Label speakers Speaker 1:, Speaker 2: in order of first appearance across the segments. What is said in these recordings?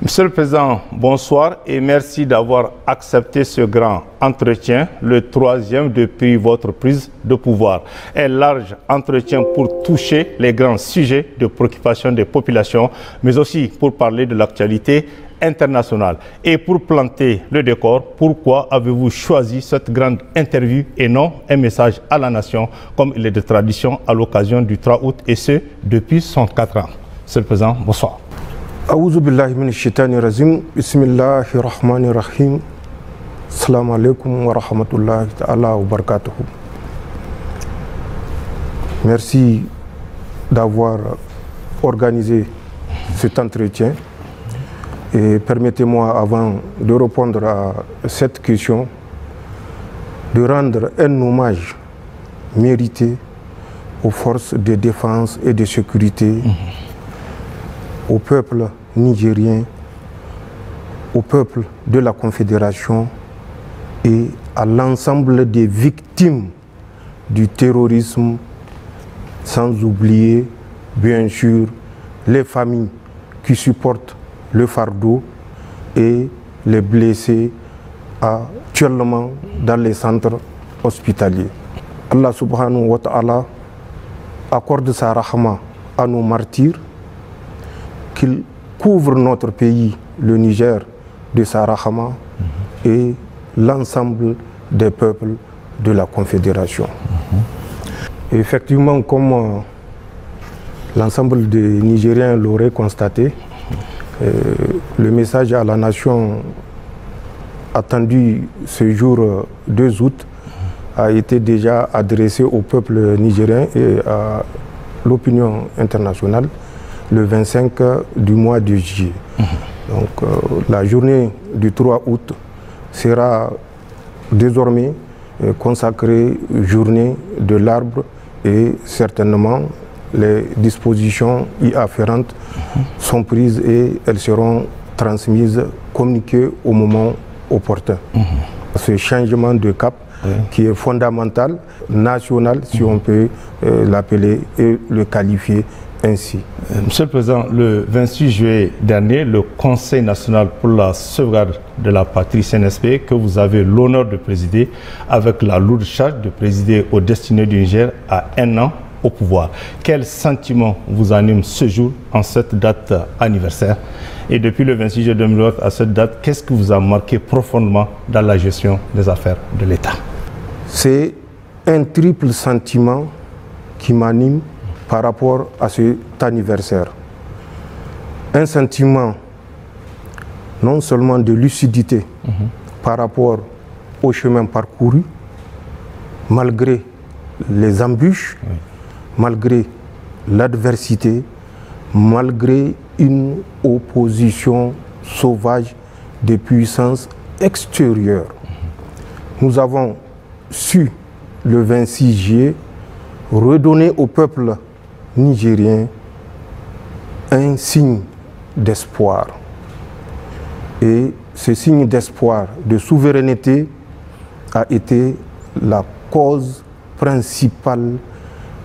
Speaker 1: Monsieur le Président, bonsoir et merci d'avoir accepté ce grand entretien, le troisième depuis votre prise de pouvoir. Un large entretien pour toucher les grands sujets de préoccupation des populations, mais aussi pour parler de l'actualité internationale. Et pour planter le décor, pourquoi avez-vous choisi cette grande interview et non un message à la nation, comme il est de tradition à l'occasion du 3 août, et ce, depuis 104 ans. Monsieur le Président, bonsoir.
Speaker 2: Aouzu billahi minash shaitani rajim. Bismillahir rahmanir rahim. Assalamu alaikum wa rahmatullahi ta'ala wa barakatuh. Merci d'avoir organisé cet entretien. Et permettez-moi, avant de répondre à cette question, de rendre un hommage mérité aux forces de défense et de sécurité, au peuple nigérien, au peuple de la Confédération et à l'ensemble des victimes du terrorisme, sans oublier, bien sûr, les familles qui supportent le fardeau et les blessés actuellement dans les centres hospitaliers. Allah subhanahu wa ta'ala accorde sa rahma à nos martyrs, qu'il couvre notre pays, le Niger, de sa rahma et l'ensemble des peuples de la Confédération. Et effectivement, comme l'ensemble des Nigériens l'auraient constaté, le message à la nation attendu ce jour 2 août a été déjà adressé au peuple nigérien et à l'opinion internationale le 25 du mois de juillet. Donc la journée du 3 août sera désormais consacrée journée de l'arbre et certainement les dispositions y afférentes sont prises et elles seront transmises, communiquées au moment opportun. Ce changement de cap qui est fondamental, national, si on peut l'appeler et le qualifier ainsi.
Speaker 1: Monsieur le Président, le 26 juillet dernier, le Conseil national pour la sauvegarde de la patrie CNSP, que vous avez l'honneur de présider, avec la lourde charge de présider aux destinées du Niger à 1 an au pouvoir. Quel sentiment vous anime ce jour, en cette date anniversaire? Et depuis le 26 juillet 2008 à cette date, qu'est-ce qui vous a marqué profondément dans la gestion des affaires de l'État?
Speaker 2: C'est un triple sentiment qui m'anime par rapport à cet anniversaire. Un sentiment non seulement de lucidité par rapport au chemin parcouru, malgré les embûches, malgré l'adversité, malgré une opposition sauvage des puissances extérieures. Nous avons su, le 26 juillet, redonner au peuple nigérien un signe d'espoir. Et ce signe d'espoir, de souveraineté, a été la cause principale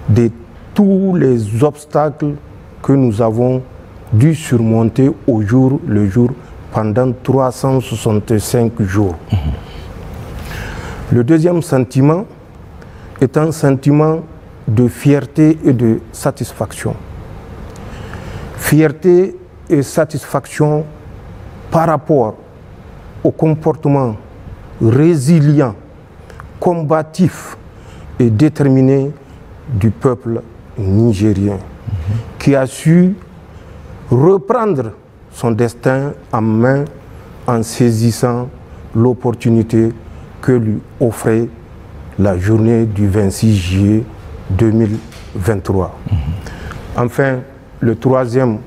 Speaker 2: de tous les obstacles que nous avons dû surmonter au jour le jour pendant 365 jours. Le deuxième sentiment est un sentiment de fierté et de satisfaction. Fierté et satisfaction par rapport au comportement résilient, combatif et déterminé du peuple nigérien, qui a su reprendre son destin en main en saisissant l'opportunité que lui offrait la journée du 26 juillet 2023. Enfin, le troisième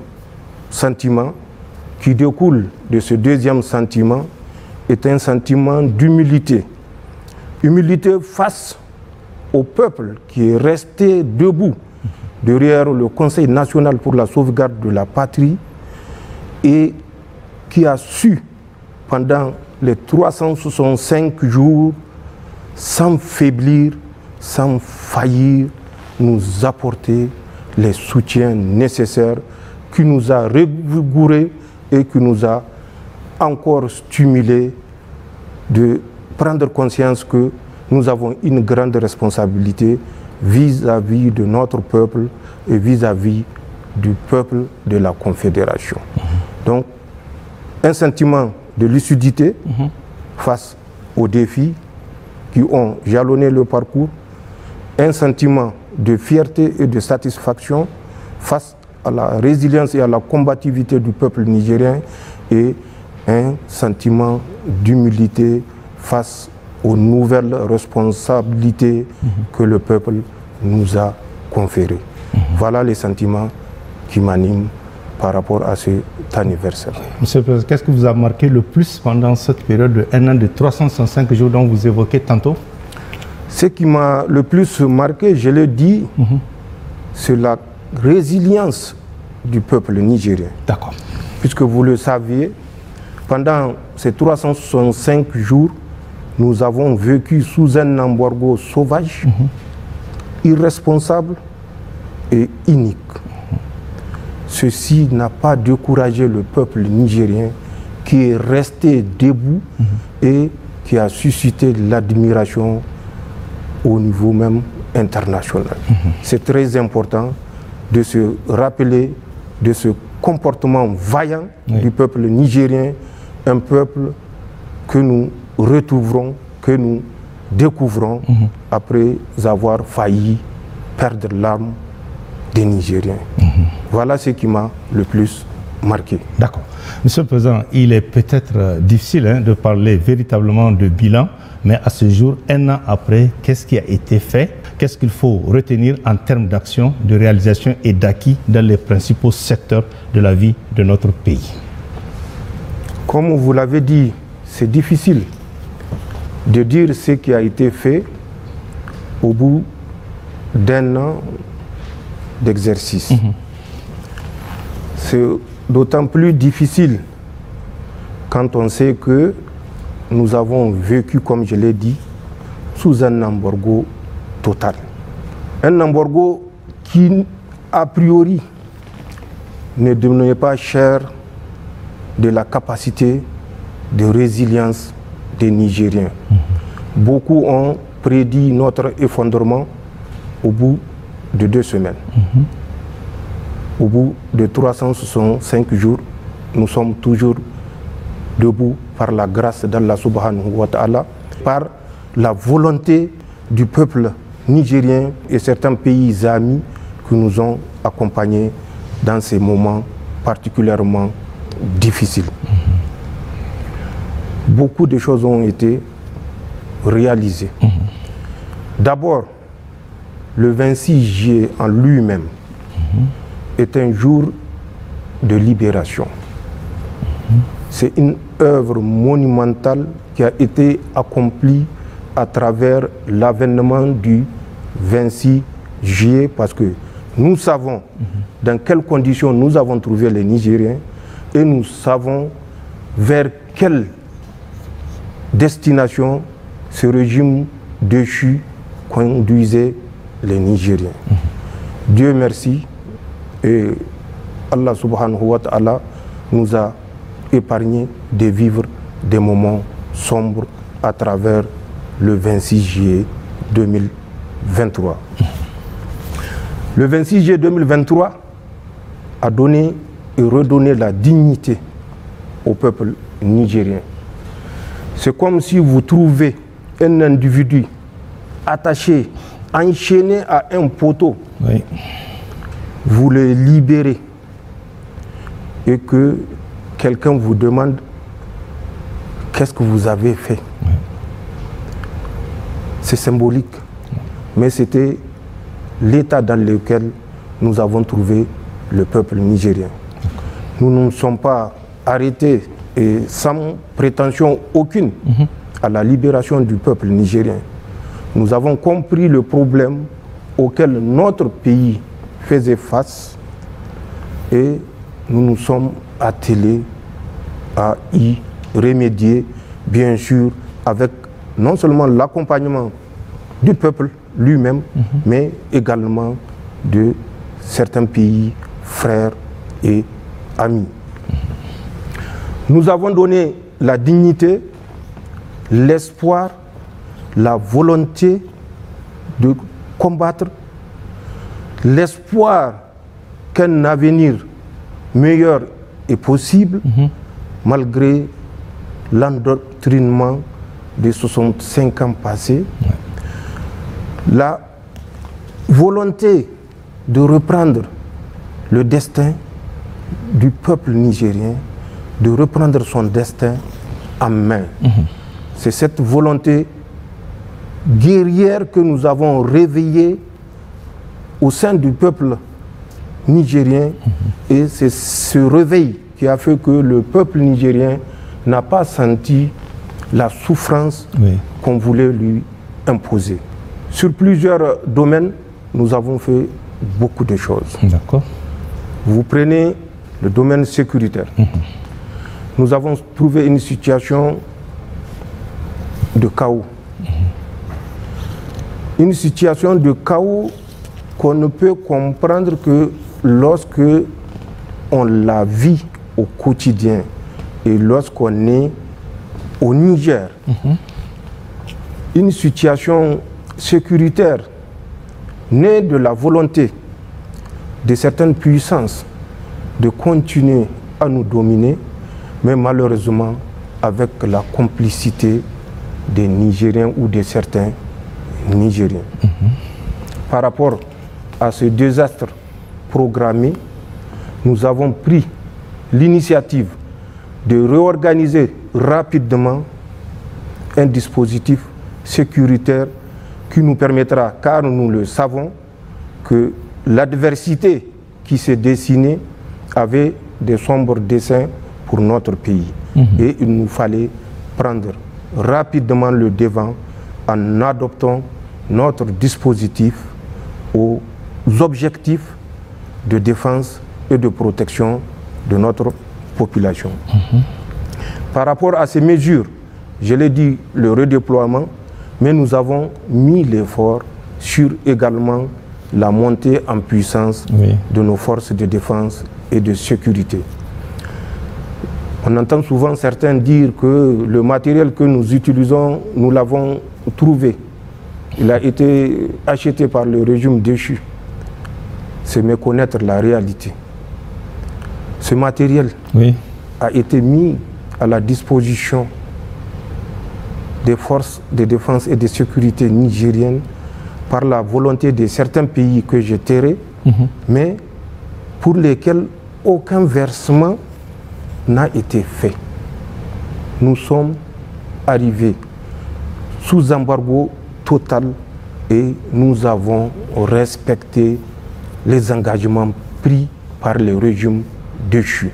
Speaker 2: sentiment qui découle de ce deuxième sentiment est un sentiment d'humilité. Humilité face au peuple qui est resté debout derrière le Conseil national pour la sauvegarde de la patrie et qui a su, pendant les 365 jours, sans faiblir, sans faillir, nous apporter les soutiens nécessaires qui nous a revigourés et qui nous a encore stimulé de prendre conscience que nous avons une grande responsabilité vis-à-vis de notre peuple et vis-à-vis du peuple de la Confédération. Donc, un sentiment de lucidité face aux défis qui ont jalonné le parcours, un sentiment de fierté et de satisfaction face à la résilience et à la combativité du peuple nigérien et un sentiment d'humilité face aux nouvelles responsabilités que le peuple nous a conférées. Voilà les sentiments qui m'animent par rapport à cet anniversaire.
Speaker 1: Monsieur le Président, qu'est-ce que vous a marqué le plus pendant cette période de 1 an de 365 jours dont vous évoquez tantôt?
Speaker 2: Ce qui m'a le plus marqué, je l'ai dit, c'est la résilience du peuple nigérien.
Speaker 1: D'accord.
Speaker 2: Puisque vous le saviez, pendant ces 365 jours, nous avons vécu sous un embargo sauvage, irresponsable et inique. Ceci n'a pas découragé le peuple nigérien qui est resté debout et qui a suscité l'admiration au niveau même international. C'est très important de se rappeler de ce comportement vaillant du peuple nigérien, un peuple que nous retrouverons, que nous découvrons après avoir failli perdre l'âme des Nigériens. Voilà ce qui m'a le plus marqué.
Speaker 1: D'accord. Monsieur le Président, il est peut-être difficile de parler véritablement de bilan, mais à ce jour, 1 an après, qu'est-ce qui a été fait? Qu'est-ce qu'il faut retenir en termes d'action, de réalisation et d'acquis dans les principaux secteurs de la vie de notre pays?
Speaker 2: Comme vous l'avez dit, c'est difficile de dire ce qui a été fait au bout d'1 an d'exercice. C'est d'autant plus difficile quand on sait que nous avons vécu, comme je l'ai dit, sous un embargo total. Un embargo qui, a priori, ne donnait pas cher de la capacité de résilience des Nigériens. Beaucoup ont prédit notre effondrement au bout de 2 semaines. Au bout de 365 jours, nous sommes toujours debout par la grâce d'Allah subhanahu wa ta'ala, par la volonté du peuple nigérien et certains pays amis qui nous ont accompagnés dans ces moments particulièrement difficiles. Beaucoup de choses ont été réalisées. D'abord, le 26 juillet en lui-même est un jour de libération. C'est une œuvre monumentale qui a été accomplie à travers l'avènement du 26 juillet parce que nous savons dans quelles conditions nous avons trouvé les Nigériens et nous savons vers quelle destination ce régime déchu conduisait les Nigériens. Dieu merci et Allah subhanahu wa ta'ala nous a épargné de vivre des moments sombres à travers le 26 juillet 2023. Le 26 juillet 2023 a donné et redonné la dignité au peuple nigérien. C'est comme si vous trouvez un individu attaché, enchaîné à un poteau.
Speaker 1: Oui.
Speaker 2: Vous le libérez et que quelqu'un vous demande qu'est-ce que vous avez fait. Oui. C'est symbolique, mais c'était l'état dans lequel nous avons trouvé le peuple nigérien. Nous ne nous sommes pas arrêtés et sans prétention aucune à la libération du peuple nigérien. Nous avons compris le problème auquel notre pays faisait face et nous nous sommes attelés à y remédier, bien sûr, avec non seulement l'accompagnement du peuple lui-même, mais également de certains pays frères et amis. Nous avons donné la dignité, l'espoir, la volonté de combattre, l'espoir qu'un avenir meilleur est possible, malgré l'endoctrinement des 65 ans passés. La volonté de reprendre le destin du peuple nigérien, de reprendre son destin en main. C'est cette volonté guerrière que nous avons réveillée au sein du peuple nigérien, et c'est ce réveil qui a fait que le peuple nigérien n'a pas senti la souffrance qu'on voulait lui imposer. Sur plusieurs domaines, nous avons fait beaucoup de choses.
Speaker 1: D'accord.
Speaker 2: Vous prenez le domaine sécuritaire. Nous avons trouvé une situation de chaos. Une situation de chaos qu'on ne peut comprendre que lorsque on la vit au quotidien et lorsqu'on est au Niger. Une situation sécuritaire née de la volonté de certaines puissances de continuer à nous dominer, mais malheureusement avec la complicité des Nigériens ou de certains Nigériens. Par rapport à ce désastre programmé, nous avons pris l'initiative de réorganiser rapidement un dispositif sécuritaire qui nous permettra, car nous le savons, que l'adversité qui s'est dessinée avait des sombres desseins pour notre pays. Et il nous fallait prendre rapidement le devant en adoptant notre dispositif aux objectifs de défense et de protection de notre population. Par rapport à ces mesures, je l'ai dit, le redéploiement, mais nous avons mis l'effort sur également la montée en puissance de nos forces de défense et de sécurité. On entend souvent certains dire que le matériel que nous utilisons, nous l'avons trouvé. Il a été acheté par le régime déchu. C'est méconnaître la réalité. Ce matériel a été mis à la disposition des forces de défense et de sécurité nigériennes par la volonté de certains pays que je tairai, mais pour lesquels aucun versement n'a été fait. Nous sommes arrivés sous embargo total et nous avons respecté les engagements pris par le régime déchu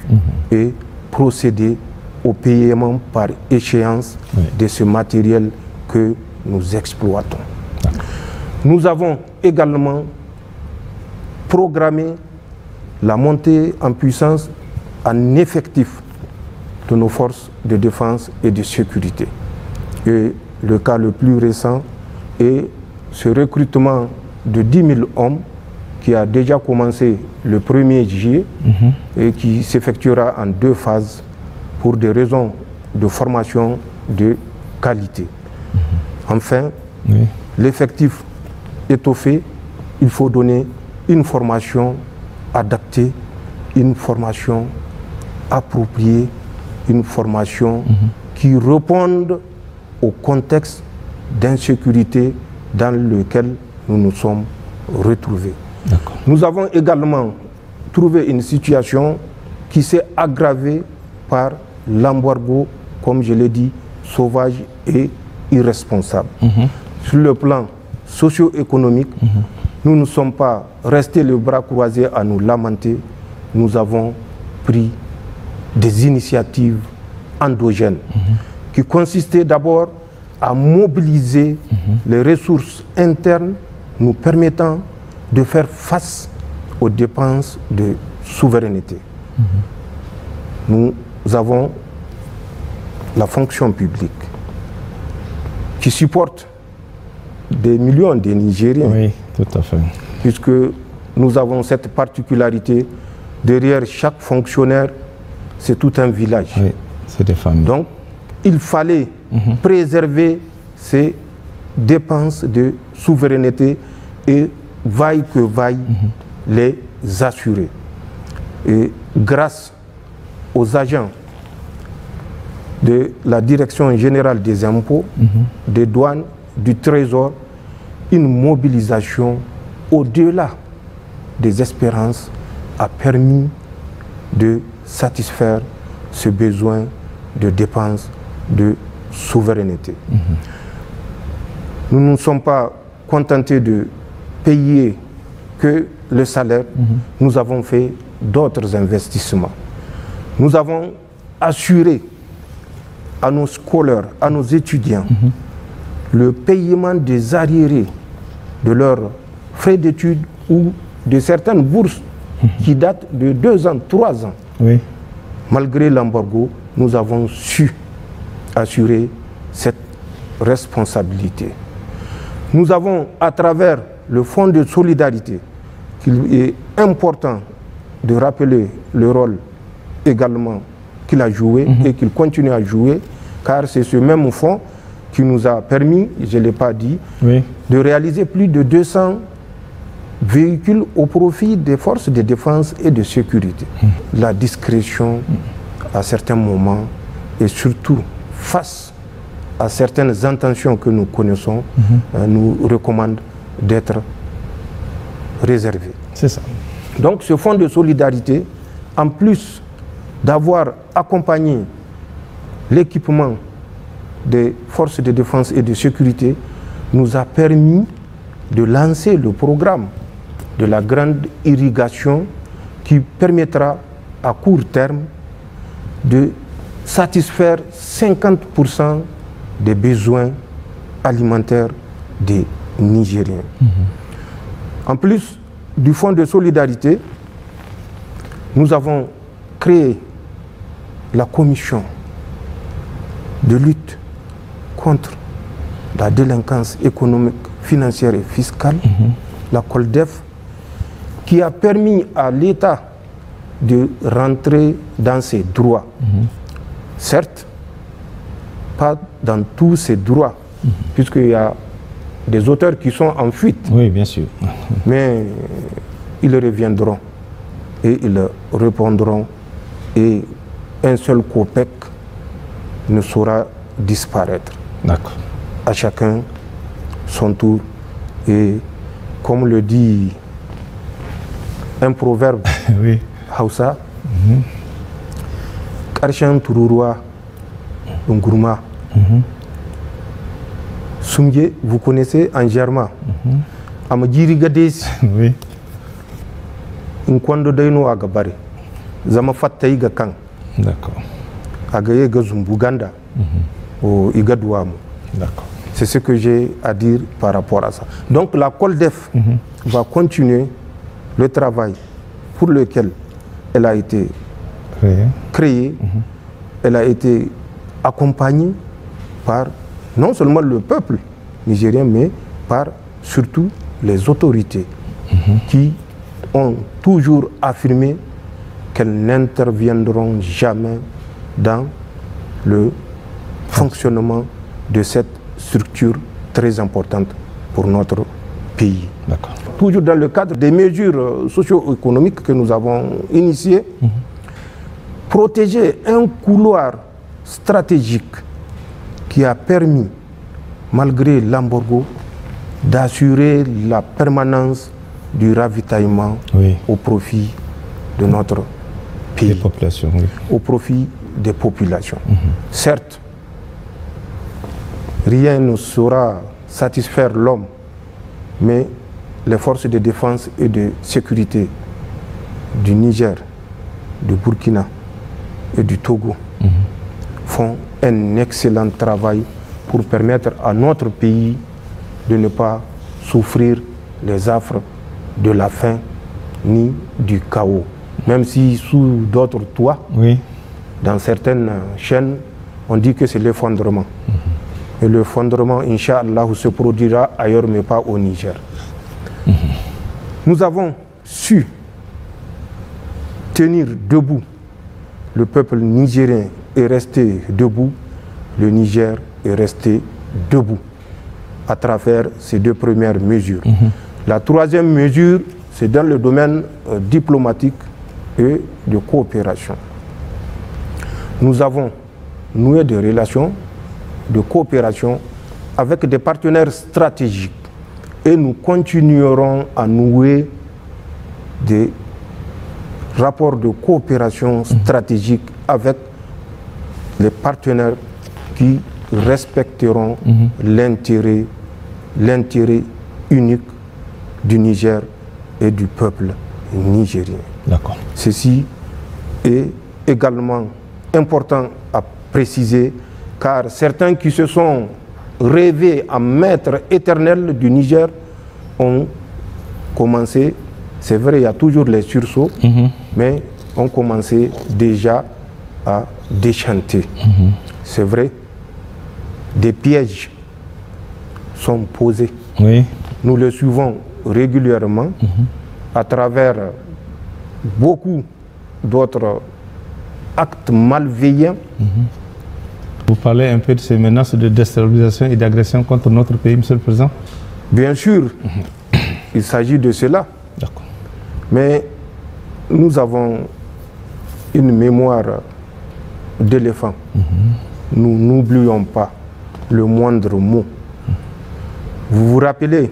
Speaker 2: et procédé au paiement par échéance de ce matériel que nous exploitons. Nous avons également programmé la montée en puissance en effectif de nos forces de défense et de sécurité. Et le cas le plus récent est ce recrutement de 10 000 hommes qui a déjà commencé le 1er juillet et qui s'effectuera en 2 phases pour des raisons de formation de qualité. Enfin, l'effectif étoffé, il faut donner une formation adaptée, une formation appropriée, une formation qui réponde au contexte d'insécurité dans lequel nous nous sommes retrouvés. Nous avons également trouvé une situation qui s'est aggravée par l'embargo, comme je l'ai dit, sauvage et irresponsable. Sur le plan socio-économique, nous ne sommes pas restés les bras croisés à nous lamenter. Nous avons pris des initiatives endogènes qui consistaient d'abord à mobiliser les ressources internes nous permettant de faire face aux dépenses de souveraineté. Nous avons la fonction publique qui supporte des millions de Nigériens.
Speaker 1: Oui, tout à fait.
Speaker 2: Puisque nous avons cette particularité, derrière chaque fonctionnaire, c'est tout un village.
Speaker 1: C'est des familles.
Speaker 2: Donc, il fallait préserver ces dépenses de souveraineté et vaille que vaille les assurer. Et grâce aux agents de la Direction générale des impôts, des douanes, du Trésor, une mobilisation au-delà des espérances a permis de satisfaire ce besoin de dépenses de souveraineté. Nous ne nous sommes pas contentés de payer que le salaire, nous avons fait d'autres investissements. Nous avons assuré à nos scolaires, à nos étudiants, le paiement des arriérés de leurs frais d'études ou de certaines bourses qui datent de 2 ans, 3 ans.
Speaker 1: Oui.
Speaker 2: Malgré l'embargo, nous avons su assurer cette responsabilité. Nous avons, à travers le Fonds de solidarité, qu'il est important de rappeler le rôle également qu'il a joué et qu'il continue à jouer, car c'est ce même fonds qui nous a permis, je ne l'ai pas dit, de réaliser plus de 200 véhicules au profit des forces de défense et de sécurité. La discrétion, à certains moments, et surtout face à certaines intentions que nous connaissons, nous recommande d'être réservés.
Speaker 1: C'est ça.
Speaker 2: Donc ce fonds de solidarité, en plus d'avoir accompagné l'équipement des forces de défense et de sécurité, nous a permis de lancer le programme de la grande irrigation qui permettra à court terme de satisfaire 50% des besoins alimentaires des Nigériens. En plus du fonds de solidarité, nous avons créé la commission de lutte contre la délinquance économique, financière et fiscale, la COLDEF, qui a permis à l'État de rentrer dans ses droits. Certes, pas dans tous ses droits, puisqu'il y a des auteurs qui sont en fuite.
Speaker 1: Oui, bien sûr.
Speaker 2: Mais ils reviendront et ils répondront, et un seul COPEC ne saura disparaître.
Speaker 1: D'accord.
Speaker 2: À chacun son tour. Et comme le dit un proverbe
Speaker 1: Oui.
Speaker 2: Hausa, Karshen Tururua Ngurma. Sumye, vous connaissez en germain. Amajiri Gades.
Speaker 1: Oui.
Speaker 2: Nkwando Daino Agabari. Zama Fattaï Gakan.
Speaker 1: D'accord.
Speaker 2: Agaye Gazumbuganda. Au Igadouam.
Speaker 1: D'accord.
Speaker 2: C'est ce que j'ai à dire par rapport à ça. Donc la COLDEF va continuer le travail pour lequel elle a été créée. Elle a été accompagnée par non seulement le peuple nigérien, mais par surtout les autorités qui ont toujours affirmé qu'elles n'interviendront jamais dans le fonctionnement de cette structure très importante pour notre pays. Toujours dans le cadre des mesures socio-économiques que nous avons initiées, protéger un couloir stratégique qui a permis, malgré l'embargo, d'assurer la permanence du ravitaillement au profit de notre pays, au profit des populations. Certes, rien ne saura satisfaire l'homme, mais les forces de défense et de sécurité du Niger, du Burkina et du Togo font un excellent travail pour permettre à notre pays de ne pas souffrir les affres de la faim ni du chaos. Même si sous d'autres toits, dans certaines chaînes, on dit que c'est l'effondrement. Et l'effondrement, Inch'Allah, se produira ailleurs, mais pas au Niger. Nous avons su tenir debout le peuple nigérien est resté debout, le Niger est resté debout à travers ces deux premières mesures. La troisième mesure, c'est dans le domaine diplomatique et de coopération. Nous avons noué des relations de coopération avec des partenaires stratégiques et nous continuerons à nouer des rapports de coopération stratégique avec les partenaires qui respecteront l'intérêt unique du Niger et du peuple nigérien.
Speaker 1: D'accord.
Speaker 2: Ceci est également important à préciser car certains qui se sont rêvés en maître éternel du Niger ont commencé, c'est vrai il y a toujours les sursauts, mais ont commencé déjà à déchanter. C'est vrai, des pièges sont posés.
Speaker 1: Oui.
Speaker 2: Nous le suivons régulièrement à travers beaucoup d'autres actes malveillants.
Speaker 1: Vous parlez un peu de ces menaces de déstabilisation et d'agression contre notre pays, Monsieur le Président?
Speaker 2: Bien sûr, il s'agit de cela.
Speaker 1: D'accord.
Speaker 2: Mais nous avons une mémoire d'éléphant. Nous n'oublions pas le moindre mot. Vous vous rappelez,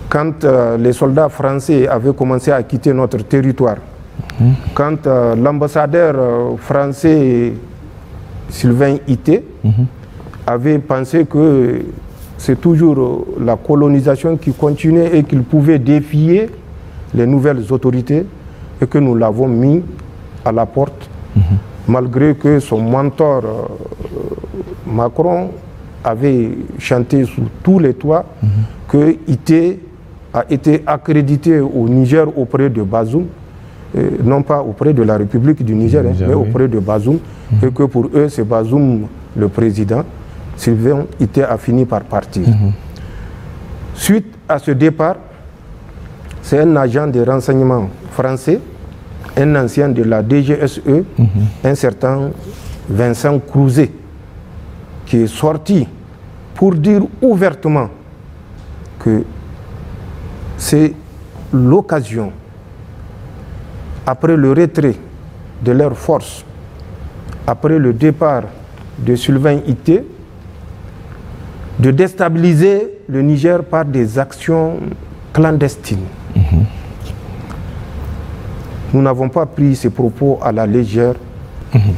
Speaker 2: quand les soldats français avaient commencé à quitter notre territoire, quand l'ambassadeur français Sylvain Ité avait pensé que c'est toujours la colonisation qui continuait et qu'il pouvait défier les nouvelles autorités et que nous l'avons mis à la porte, malgré que son mentor Macron avait chanté sous tous les toits que Ité a été accrédité au Niger auprès de Bazoum, non pas auprès de la République du Niger, mais auprès de Bazoum, et que pour eux c'est Bazoum le président. Sylvain Ité a fini par partir. Suite à ce départ, c'est un agent de renseignement français, un ancien de la DGSE, un certain Vincent Crouzet, qui est sorti pour dire ouvertement que c'est l'occasion, après le retrait de leurs forces, après le départ de Sylvain Ité, de déstabiliser le Niger par des actions clandestines. Nous n'avons pas pris ces propos à la légère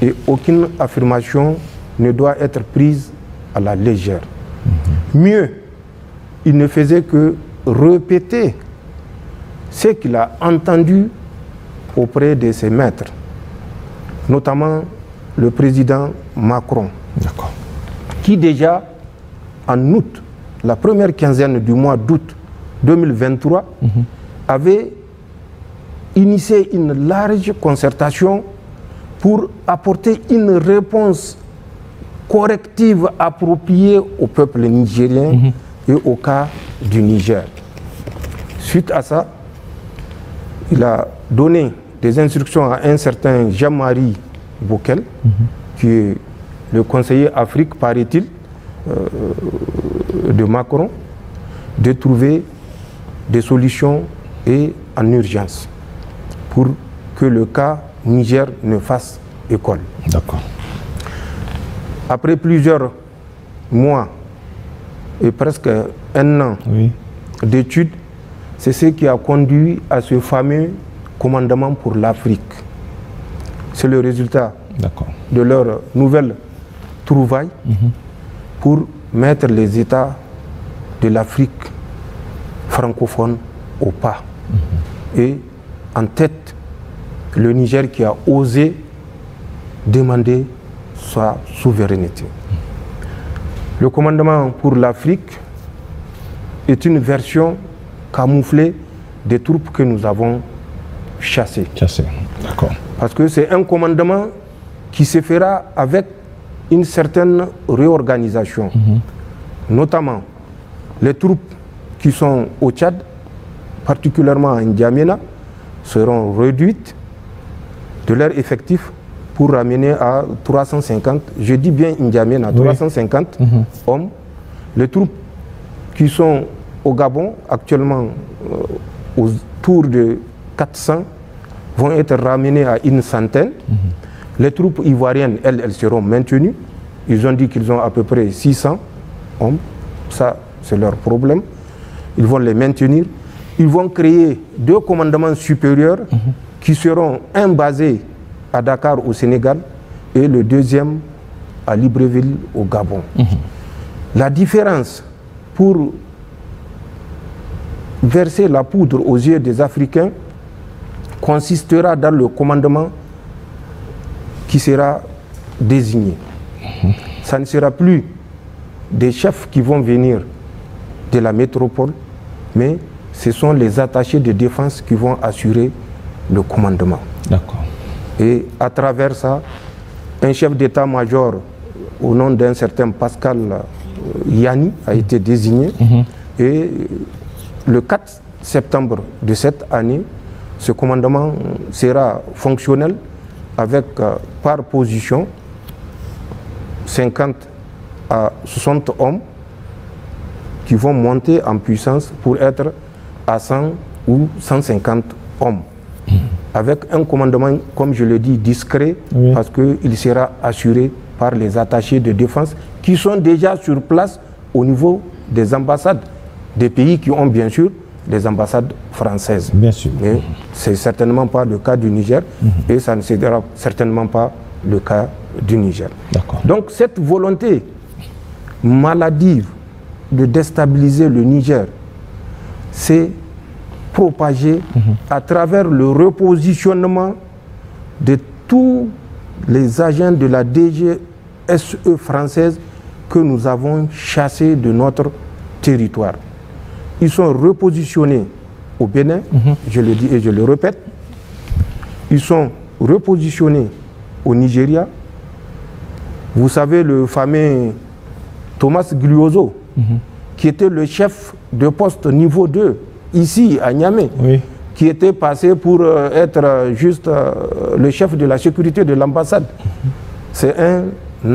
Speaker 2: et aucune affirmation ne doit être prise à la légère. Mieux, il ne faisait que répéter ce qu'il a entendu auprès de ses maîtres, notamment le président Macron, qui déjà en août, la première quinzaine du mois d'août 2023, avait initié une large concertation pour apporter une réponse corrective appropriée au peuple nigérien et au cas du Niger. Suite à ça, il a donné des instructions à un certain Jean-Marie Bockel, qui est le conseiller Afrique, paraît-il, de Macron, de trouver des solutions et en urgence pour que le cas Niger ne fasse école.
Speaker 1: D'accord.
Speaker 2: Après plusieurs mois et presque un an d'études, c'est ce qui a conduit à ce fameux commandement pour l'Afrique. C'est le résultat de leur nouvelle trouvaille pour mettre les États de l'Afrique francophone au pas. Et en tête, le Niger qui a osé demander sa souveraineté. Le commandement pour l'Afrique est une version camouflée des troupes que nous avons chassées.
Speaker 1: D'accord.
Speaker 2: Parce que c'est un commandement qui se fera avec une certaine réorganisation. Notamment, les troupes qui sont au Tchad, particulièrement en N'Djamena, seront réduites de leur effectif pour ramener à 350, je dis bien N'Djamena, 350 hommes. Les troupes qui sont au Gabon, actuellement autour de 400, vont être ramenées à une centaine. Les troupes ivoiriennes, elles seront maintenues. Ils ont dit qu'ils ont à peu près 600 hommes. Ça, c'est leur problème. Ils vont les maintenir. Ils vont créer 2 commandements supérieurs qui seront un basé à Dakar au Sénégal et le deuxième à Libreville au Gabon. La différence pour verser la poudre aux yeux des Africains consistera dans le commandement qui sera désigné. Ça ne sera plus des chefs qui vont venir de la métropole, mais ce sont les attachés de défense qui vont assurer le commandement.
Speaker 1: D'accord.
Speaker 2: Et à travers ça, un chef d'état-major au nom d'un certain Pascal Yanni a été désigné. Et le 4 septembre de cette année, ce commandement sera fonctionnel avec par position 50 à 60 hommes qui vont monter en puissance pour être à 100 ou 150 hommes. Avec un commandement, comme je le dis, discret, parce qu'il sera assuré par les attachés de défense qui sont déjà sur place au niveau des ambassades des pays qui ont bien sûr des ambassades françaises.
Speaker 1: Bien sûr.
Speaker 2: Mais ce n'est certainement pas le cas du Niger et ça ne sera certainement pas le cas du Niger. Donc cette volonté maladive de déstabiliser le Niger s'est propagée à travers le repositionnement de tous les agents de la DGSE française que nous avons chassés de notre territoire. Ils sont repositionnés au Bénin, je le dis et je le répète. Ils sont repositionnés au Nigeria. Vous savez le fameux Thomas Gliozo, qui était le chef de poste niveau 2, ici à Niamey, qui était passé pour être juste le chef de la sécurité de l'ambassade. C'est un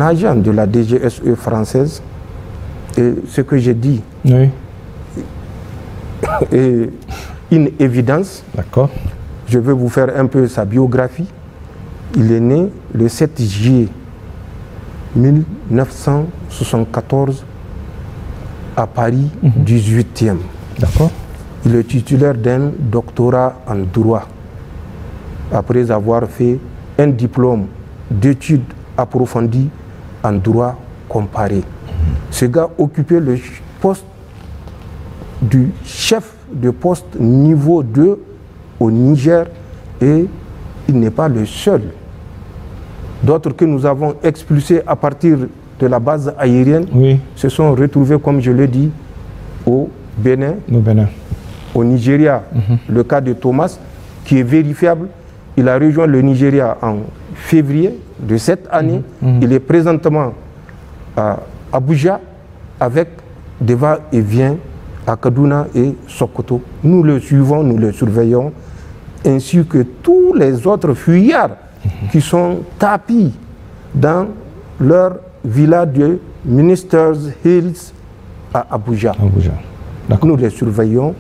Speaker 2: agent de la DGSE française. Et ce que j'ai dit est une évidence.
Speaker 1: D'accord.
Speaker 2: Je vais vous faire un peu sa biographie. Il est né le 7 juillet 1974 à Paris, 18e.
Speaker 1: D'accord.
Speaker 2: Il est titulaire d'un doctorat en droit, après avoir fait un diplôme d'études approfondies en droit comparé. Ce gars occupait le poste du chef de poste niveau 2 au Niger et il n'est pas le seul. D'autres que nous avons expulsés à partir de la base aérienne se sont retrouvés, comme je l'ai dit, au Bénin, au Nigeria. Le cas de Thomas, qui est vérifiable, il a rejoint le Nigeria en février de cette année. Il est présentement à Abuja avec des va-et-vient à Kaduna et Sokoto. Nous le suivons, nous le surveillons, ainsi que tous les autres fuyards qui sont tapis dans leur villa de Ministers Hills à Abuja. Nous les surveillons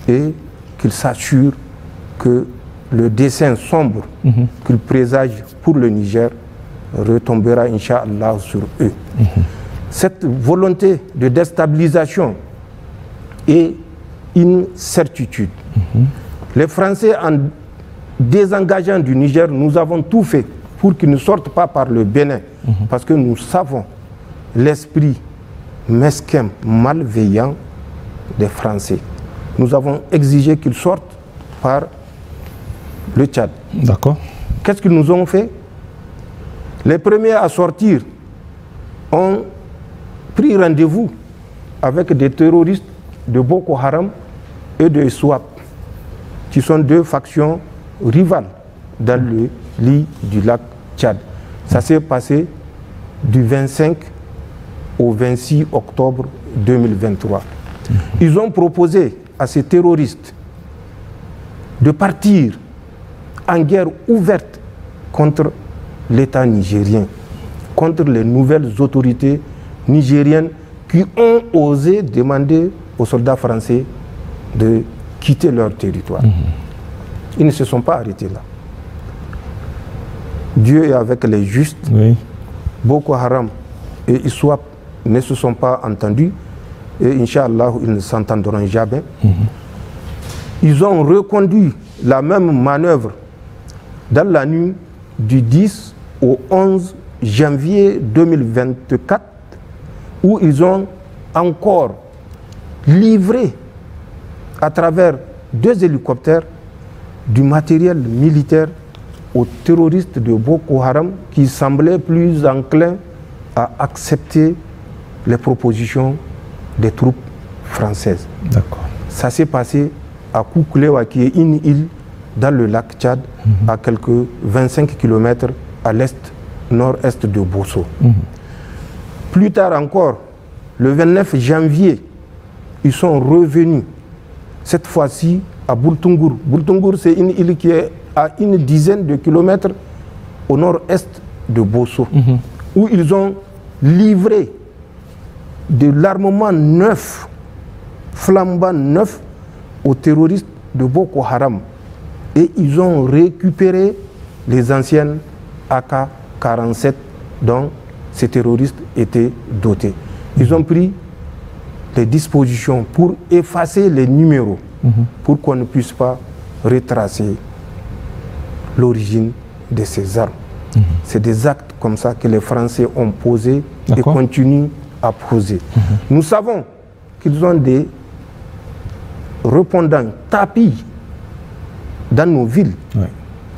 Speaker 2: et qu'ils s'assurent que le dessein sombre qu'ils présagent pour le Niger retombera, Inch'Allah, sur eux. Cette volonté de déstabilisation est une certitude. Les Français, en désengageant du Niger, nous avons tout fait pour qu'ils ne sortent pas par le Bénin, parce que nous savons l'esprit mesquin, malveillant des Français. Nous avons exigé qu'ils sortent par le Tchad.
Speaker 1: D'accord.
Speaker 2: Qu'est-ce qu'ils nous ont fait? Les premiers à sortir ont pris rendez-vous avec des terroristes de Boko Haram et de SWAP, qui sont deux factions rivales dans le lit du lac Tchad. Ça s'est passé du 25 au 26 octobre 2023. Ils ont proposé à ces terroristes de partir en guerre ouverte contre l'État nigérien, contre les nouvelles autorités nigériennes qui ont osé demander aux soldats français de quitter leur territoire. Ils ne se sont pas arrêtés là. Dieu est avec les justes.
Speaker 1: Oui.
Speaker 2: Boko Haram et ISWAP ne se sont pas entendus et Inch'Allah, ils ne s'entendront jamais. Ils ont reconduit la même manœuvre dans la nuit du 10 au 11 janvier 2024 où ils ont encore livré à travers 2 hélicoptères du matériel militaire aux terroristes de Boko Haram qui semblaient plus enclins à accepter les propositions des troupes françaises.
Speaker 1: D'accord.
Speaker 2: Ça s'est passé à Kouklewa, qui est une île dans le lac Tchad, à quelques 25 km à l'est-nord-est de Bosso. Plus tard encore, le 29 janvier, ils sont revenus, cette fois-ci à Boultungour. Boultungour, c'est une île qui est à une dizaine de kilomètres au nord-est de Bosso, où ils ont livré de l'armement neuf, flambant neuf, aux terroristes de Boko Haram. Et ils ont récupéré les anciennes AK-47 dont ces terroristes étaient dotés. Ils ont pris les dispositions pour effacer les numéros, pour qu'on ne puisse pas retracer l'origine de ces armes. C'est des actes comme ça que les Français ont posés et continuent à poser. Nous savons qu'ils ont des répondants tapis dans nos villes.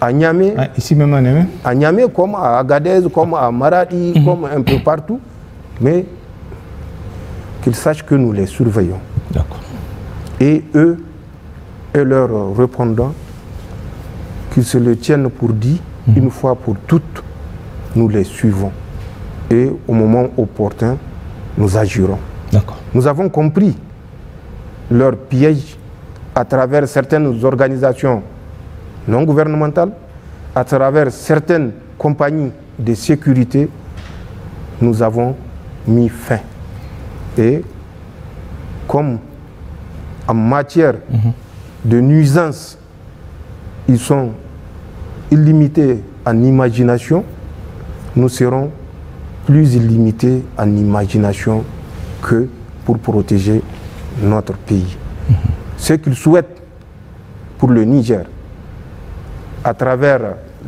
Speaker 2: À Niamey,
Speaker 1: ici même à Niamey.
Speaker 2: À Niamey, comme à Agadez, comme à Maradi, comme un peu partout. Mais qu'ils sachent que nous les surveillons. Et eux et leurs répondants, qu'ils se le tiennent pour dit, une fois pour toutes, nous les suivons. Et au moment opportun, nous agirons. Nous avons compris leur piège à travers certaines organisations non gouvernementales, à travers certaines compagnies de sécurité. Nous avons mis fin. Et comme en matière de nuisance, ils sont illimités en imagination, nous serons plus illimités en imagination que pour protéger notre pays. Ce qu'ils souhaitent pour le Niger, à travers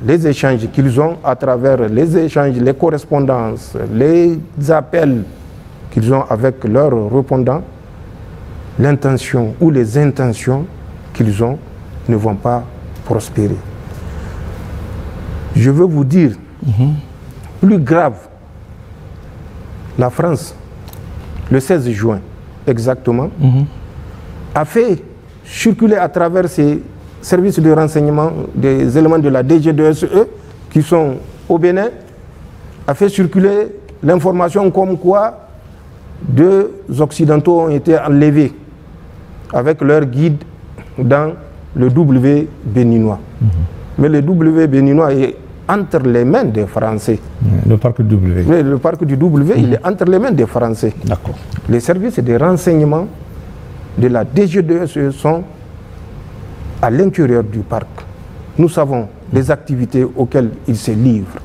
Speaker 2: les échanges qu'ils ont, à travers les échanges, les correspondances, les appels qu'ils ont avec leurs répondants, l'intention ou les intentions qu'ils ont ne vont pas prospérer. Je veux vous dire, plus grave, la France, le 16 juin exactement, a fait circuler à travers ses services de renseignement des éléments de la DG2SE qui sont au Bénin, a fait circuler l'information comme quoi 2 Occidentaux ont été enlevés avec leur guide dans le W béninois. Mais le W béninois est entre les mains des Français.
Speaker 1: Le parc du W.
Speaker 2: Mais le parc du W, il est entre les mains des Français. Les services de renseignement de la DG2SE sont à l'intérieur du parc. Nous savons les activités auxquelles ils se livrent.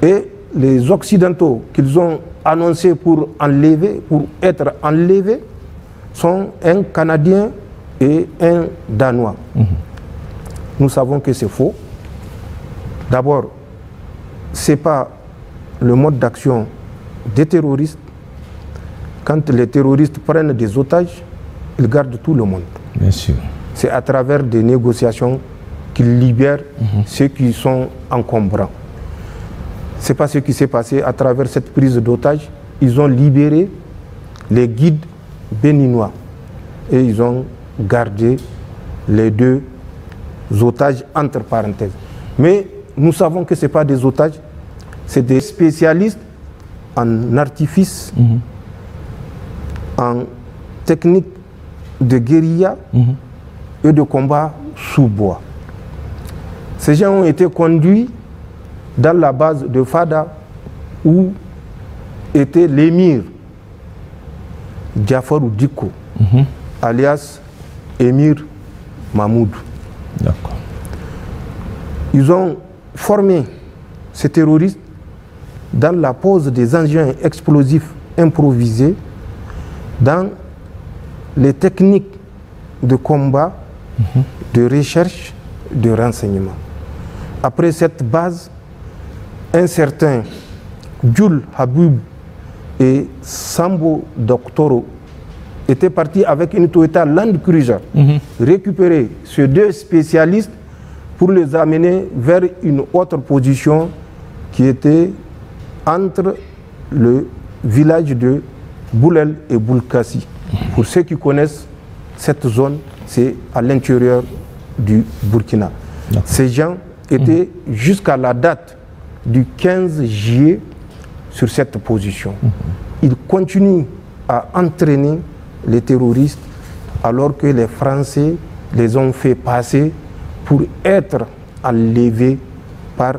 Speaker 2: Et les Occidentaux qu'ils ont annoncés pour enlever, pour être enlevés, sont un Canadien et un Danois. Nous savons que c'est faux. D'abord, ce n'est pas le mode d'action des terroristes. Quand les terroristes prennent des otages, ils gardent tout le monde.
Speaker 1: Bien sûr.
Speaker 2: C'est à travers des négociations qu'ils libèrent ceux qui sont encombrants. Ce n'est pas ce qui s'est passé à travers cette prise d'otages. Ils ont libéré les guides béninois et ils ont gardé les 2 otages entre parenthèses. Mais nous savons que ce n'est pas des otages, c'est des spécialistes en artifice, en technique de guérilla et de combat sous bois. Ces gens ont été conduits dans la base de Fada où était l'émir Jafarou Diko, alias Émir Mahmoud.
Speaker 1: D'accord.
Speaker 2: Ils ont formé ces terroristes dans la pose des engins explosifs improvisés, dans les techniques de combat, de recherche, de renseignement. Après cette base, un certain Jules Habib et Sambo Doktoro étaient partis avec une Toyota Land Cruiser récupérer ces deux spécialistes pour les amener vers une autre position qui était entre le village de Boulel et Boulkassi. Pour ceux qui connaissent cette zone, c'est à l'intérieur du Burkina. Ces gens étaient jusqu'à la date du 15 juillet sur cette position. Ils continuent à entraîner les terroristes alors que les Français les ont fait passer pour être enlevés par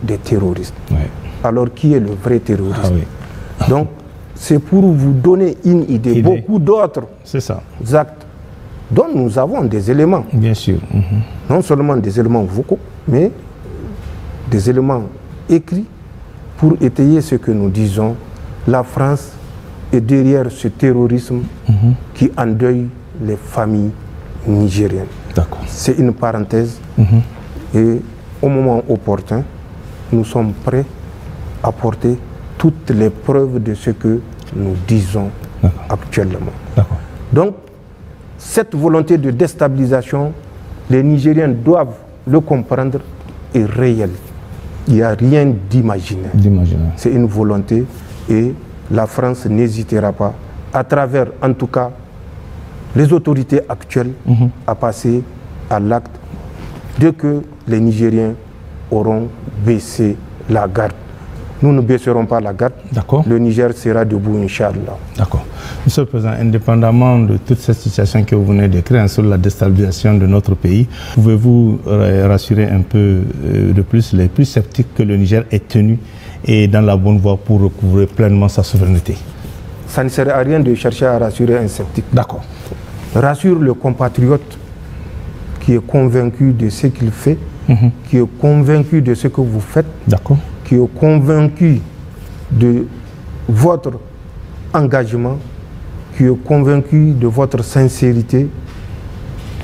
Speaker 2: des terroristes.
Speaker 1: Oui.
Speaker 2: Alors qui est le vrai terroriste?
Speaker 1: Ah oui.
Speaker 2: Donc c'est pour vous donner une idée. Beaucoup d'autres actes dont nous avons des éléments.
Speaker 1: Bien sûr.
Speaker 2: Non seulement des éléments vocaux, mais des éléments écrits pour étayer ce que nous disons. La France est derrière ce terrorisme qui endeuille les familles nigériennes. C'est une parenthèse et au moment opportun, nous sommes prêts à porter toutes les preuves de ce que nous disons actuellement. Donc, cette volonté de déstabilisation, les Nigériens doivent le comprendre, est réelle. Il n'y a rien d'imaginaire. C'est une volonté et la France n'hésitera pas, à travers en tout cas les autorités actuelles, à passer à l'acte dès que les Nigériens auront baissé la garde. Nous ne baisserons pas la garde. Le Niger sera debout, Inch'Allah. D'accord.
Speaker 1: Monsieur le Président, indépendamment de toute cette situation que vous venez d'écrire sur la déstabilisation de notre pays, pouvez-vous rassurer un peu de plus les plus sceptiques que le Niger est tenu et dans la bonne voie pour recouvrer pleinement sa souveraineté?
Speaker 2: Ça ne sert à rien de chercher à rassurer un sceptique.
Speaker 1: D'accord.
Speaker 2: Rassure le compatriote qui est convaincu de ce qu'il fait, qui est convaincu de ce que vous faites, qui est convaincu de votre engagement, qui est convaincu de votre sincérité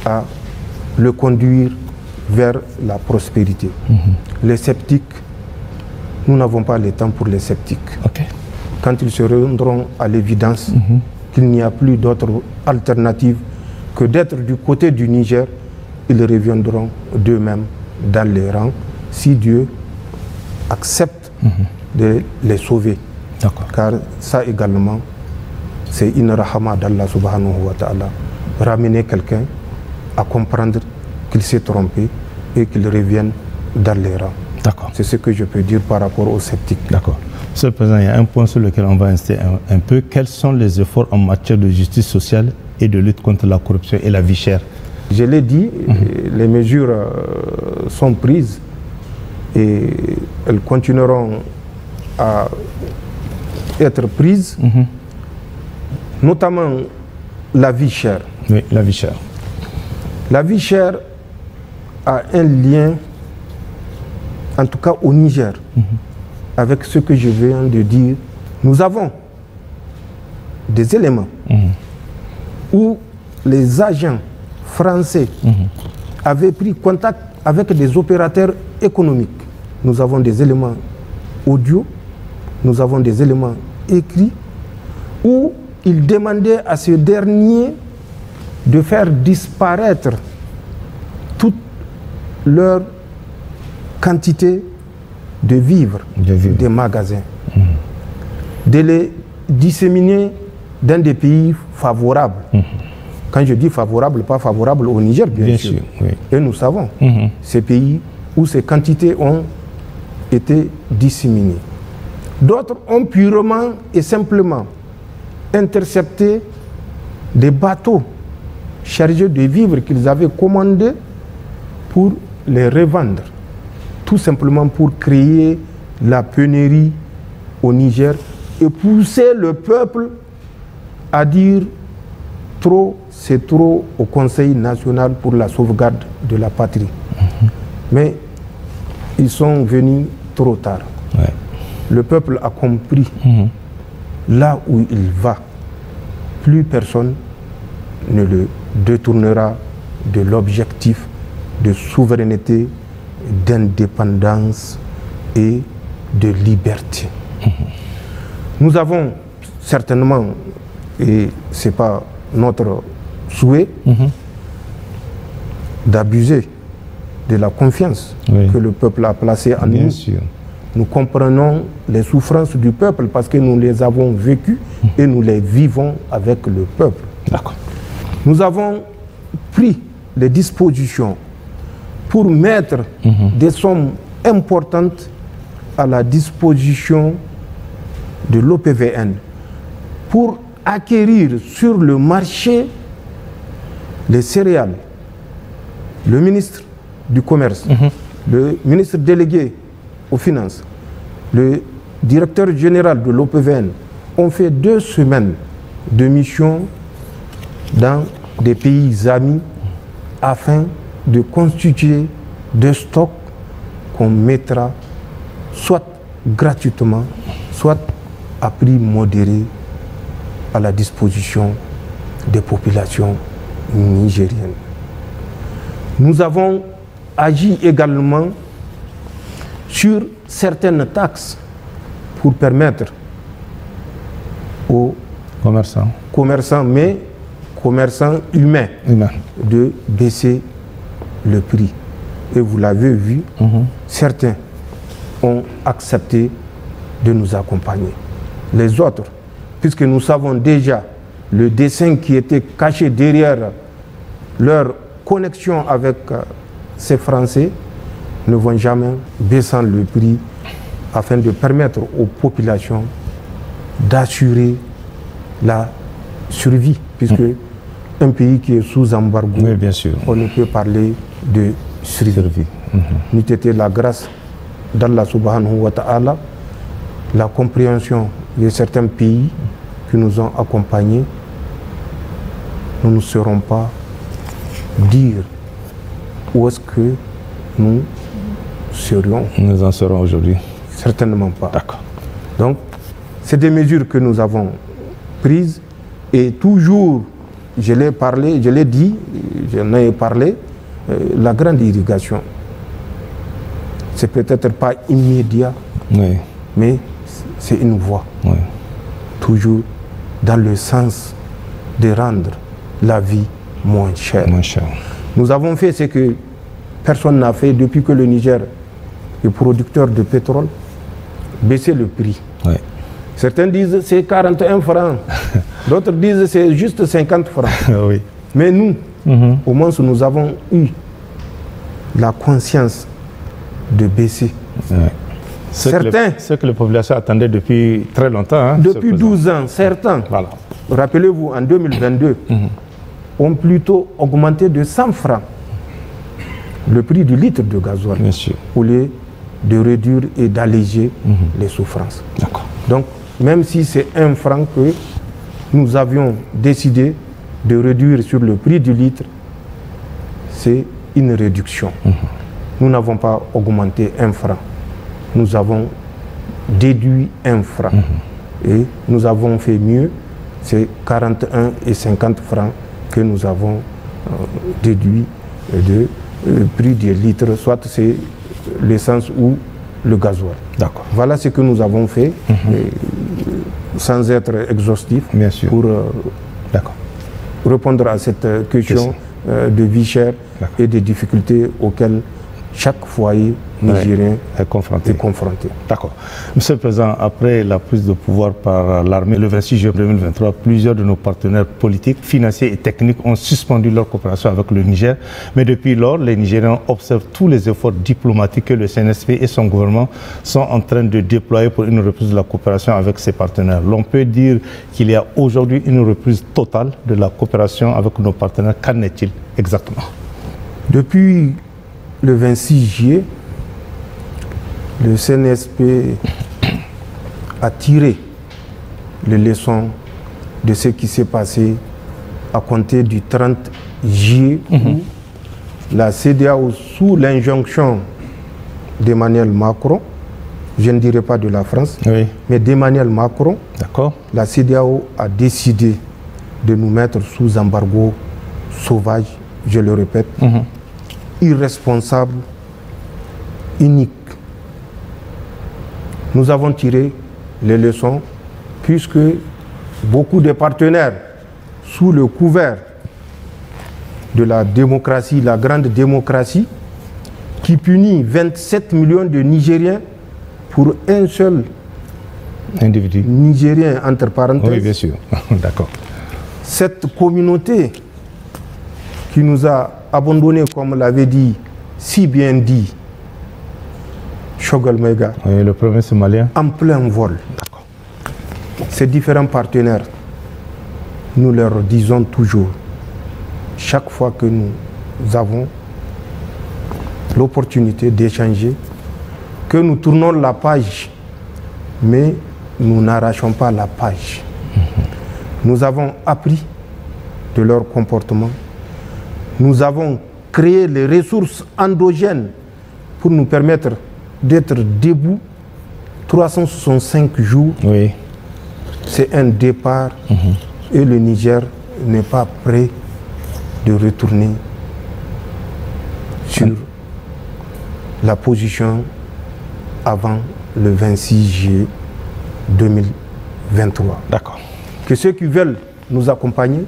Speaker 2: à le conduire vers la prospérité. Les sceptiques, nous n'avons pas le temps pour les sceptiques. Quand ils se rendront à l'évidence qu'il n'y a plus d'autre alternative que d'être du côté du Niger, ils reviendront d'eux-mêmes dans les rangs si Dieu accepte de les sauver. Car ça également, c'est une rahama d'Allah subhanahu wa ta'ala. Ramener quelqu'un à comprendre qu'il s'est trompé et qu'il revienne dans les rangs. C'est ce que je peux dire par rapport aux sceptiques.
Speaker 1: Monsieur le Président, il y a un point sur lequel on va insister un peu. Quels sont les efforts en matière de justice sociale et de lutte contre la corruption et la vie chère?
Speaker 2: Je l'ai dit, les mesures sont prises et elles continueront à être prises, notamment la vie chère.
Speaker 1: Oui, la vie chère.
Speaker 2: La vie chère a un lien, en tout cas au Niger, avec ce que je viens de dire. Nous avons des éléments où les agents français avaient pris contact avec des opérateurs économiques. Nous avons des éléments audio, nous avons des éléments écrits où ils demandaient à ce dernier de faire disparaître toute leur quantité de vivres, des magasins, de les disséminer dans des pays favorables. Quand je dis favorable, pas favorable au Niger, bien sûr. Et nous savons ces pays où ces quantités ont été disséminées. D'autres ont purement et simplement intercepté des bateaux chargés de vivres qu'ils avaient commandés pour les revendre tout simplement pour créer la pénurie au Niger et pousser le peuple à dire trop, c'est trop au Conseil national pour la sauvegarde de la patrie. Mais ils sont venus trop tard. Ouais. Le peuple a compris là où il va. Plus personne ne le détournera de l'objectif de souveraineté, d'indépendance et de liberté. Nous avons certainement, et ce n'est pas notre souhait, d'abuser de la confiance que le peuple a placée en nous. Sûr. Nous comprenons les souffrances du peuple parce que nous les avons vécues et nous les vivons avec le peuple. Nous avons pris les dispositions pour mettre des sommes importantes à la disposition de l'OPVN pour acquérir sur le marché les céréales. Le ministre du Commerce, le ministre délégué aux Finances, le directeur général de l'OPVN ont fait 2 semaines de mission dans des pays amis afin de constituer des stocks qu'on mettra soit gratuitement, soit à prix modéré à la disposition des populations nigériennes. Nous avons agi également sur certaines taxes pour permettre aux commerçants, mais commerçants humains, de baisser le prix. Et vous l'avez vu, certains ont accepté de nous accompagner. Les autres, puisque nous savons déjà le dessin qui était caché derrière leur connexion avec ces Français, ne vont jamais baisser le prix afin de permettre aux populations d'assurer la survie, puisque un pays qui est sous embargo, on ne peut parler de survie. N'eût été la grâce d'Allah subhanahu wa ta'ala, la compréhension de certains pays qui nous ont accompagnés, nous ne saurons pas dire où est-ce que nous serions.
Speaker 1: Nous en serons aujourd'hui.
Speaker 2: Certainement pas. D'accord. Donc, c'est des mesures que nous avons prises et toujours, je l'ai parlé, je l'ai dit, j'en ai parlé, la grande irrigation, c'est peut-être pas immédiat, mais c'est une voie. Toujours dans le sens de rendre la vie moins chère. Nous avons fait ce que personne n'a fait depuis que le Niger est producteur de pétrole, baisser le prix. Certains disent c'est 41 francs, d'autres disent c'est juste 50 francs. Mais nous, au moins nous avons eu la conscience de baisser.
Speaker 1: Ce que les populations attendaient depuis très longtemps.
Speaker 2: Depuis 12 ans, certains, rappelez-vous, en 2022, ont plutôt augmenté de 100 francs le prix du litre de gasoil au lieu de réduire et d'alléger les souffrances. Donc, même si c'est 1 franc que nous avions décidé de réduire sur le prix du litre, c'est une réduction. Nous n'avons pas augmenté 1 franc. Nous avons déduit 1 franc. Et nous avons fait mieux, c'est 41 et 50 francs que nous avons déduit de prix des litres, soit c'est l'essence ou le gasoil. Voilà ce que nous avons fait, sans être exhaustif, pour répondre à cette question de vie chère et des difficultés auxquelles chaque foyer nigérien est confronté.
Speaker 1: D'accord. Monsieur le Président, après la prise de pouvoir par l'armée le 26 juin 2023, plusieurs de nos partenaires politiques, financiers et techniques ont suspendu leur coopération avec le Niger. Mais depuis lors, les Nigériens observent tous les efforts diplomatiques que le CNSP et son gouvernement sont en train de déployer pour une reprise de la coopération avec ses partenaires. L'on peut dire qu'il y a aujourd'hui une reprise totale de la coopération avec nos partenaires. Qu'en est-il exactement?
Speaker 2: Depuis le 26 juillet, Le CNSP a tiré les leçons de ce qui s'est passé à compter du 30 juillet où la CEDEAO, sous l'injonction d'Emmanuel Macron, je ne dirais pas de la France, mais d'Emmanuel Macron, la CEDEAO a décidé de nous mettre sous embargo sauvage, je le répète, irresponsable, unique. Nous avons tiré les leçons puisque beaucoup de partenaires, sous le couvert de la démocratie, la grande démocratie, qui punit 27 millions de Nigériens pour un seul
Speaker 1: individu
Speaker 2: Nigérien, entre parenthèses.
Speaker 1: Oui, bien sûr. D'accord.
Speaker 2: Cette communauté qui nous a abandonnés, comme l'avait dit, si bien dit, Choguel Maïga,
Speaker 1: le premier Somalien,
Speaker 2: en plein vol. Ces différents partenaires, nous leur disons toujours, chaque fois que nous avons l'opportunité d'échanger, que nous tournons la page, mais nous n'arrachons pas la page. Nous avons appris de leur comportement. Nous avons créé les ressources endogènes pour nous permettre d'être debout 365 jours.
Speaker 1: Oui.
Speaker 2: C'est un départ et le Niger n'est pas prêt de retourner sur la position avant le 26 juillet 2023.
Speaker 1: D'accord.
Speaker 2: Que ceux qui veulent nous accompagner,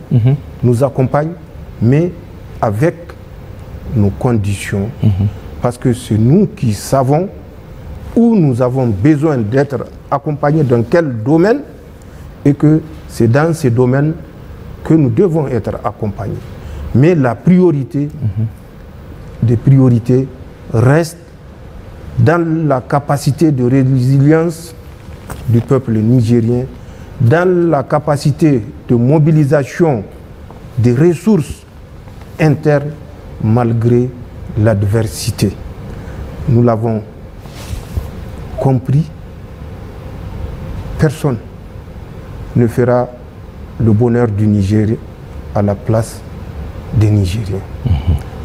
Speaker 2: nous accompagnent, mais avec nos conditions, parce que c'est nous qui savons où nous avons besoin d'être accompagnés dans quel domaine, et que c'est dans ces domaines que nous devons être accompagnés. Mais la priorité des priorités reste dans la capacité de résilience du peuple nigérien, dans la capacité de mobilisation des ressources internes malgré l'adversité. Nous l'avons compris, personne ne fera le bonheur du Niger à la place des Nigériens.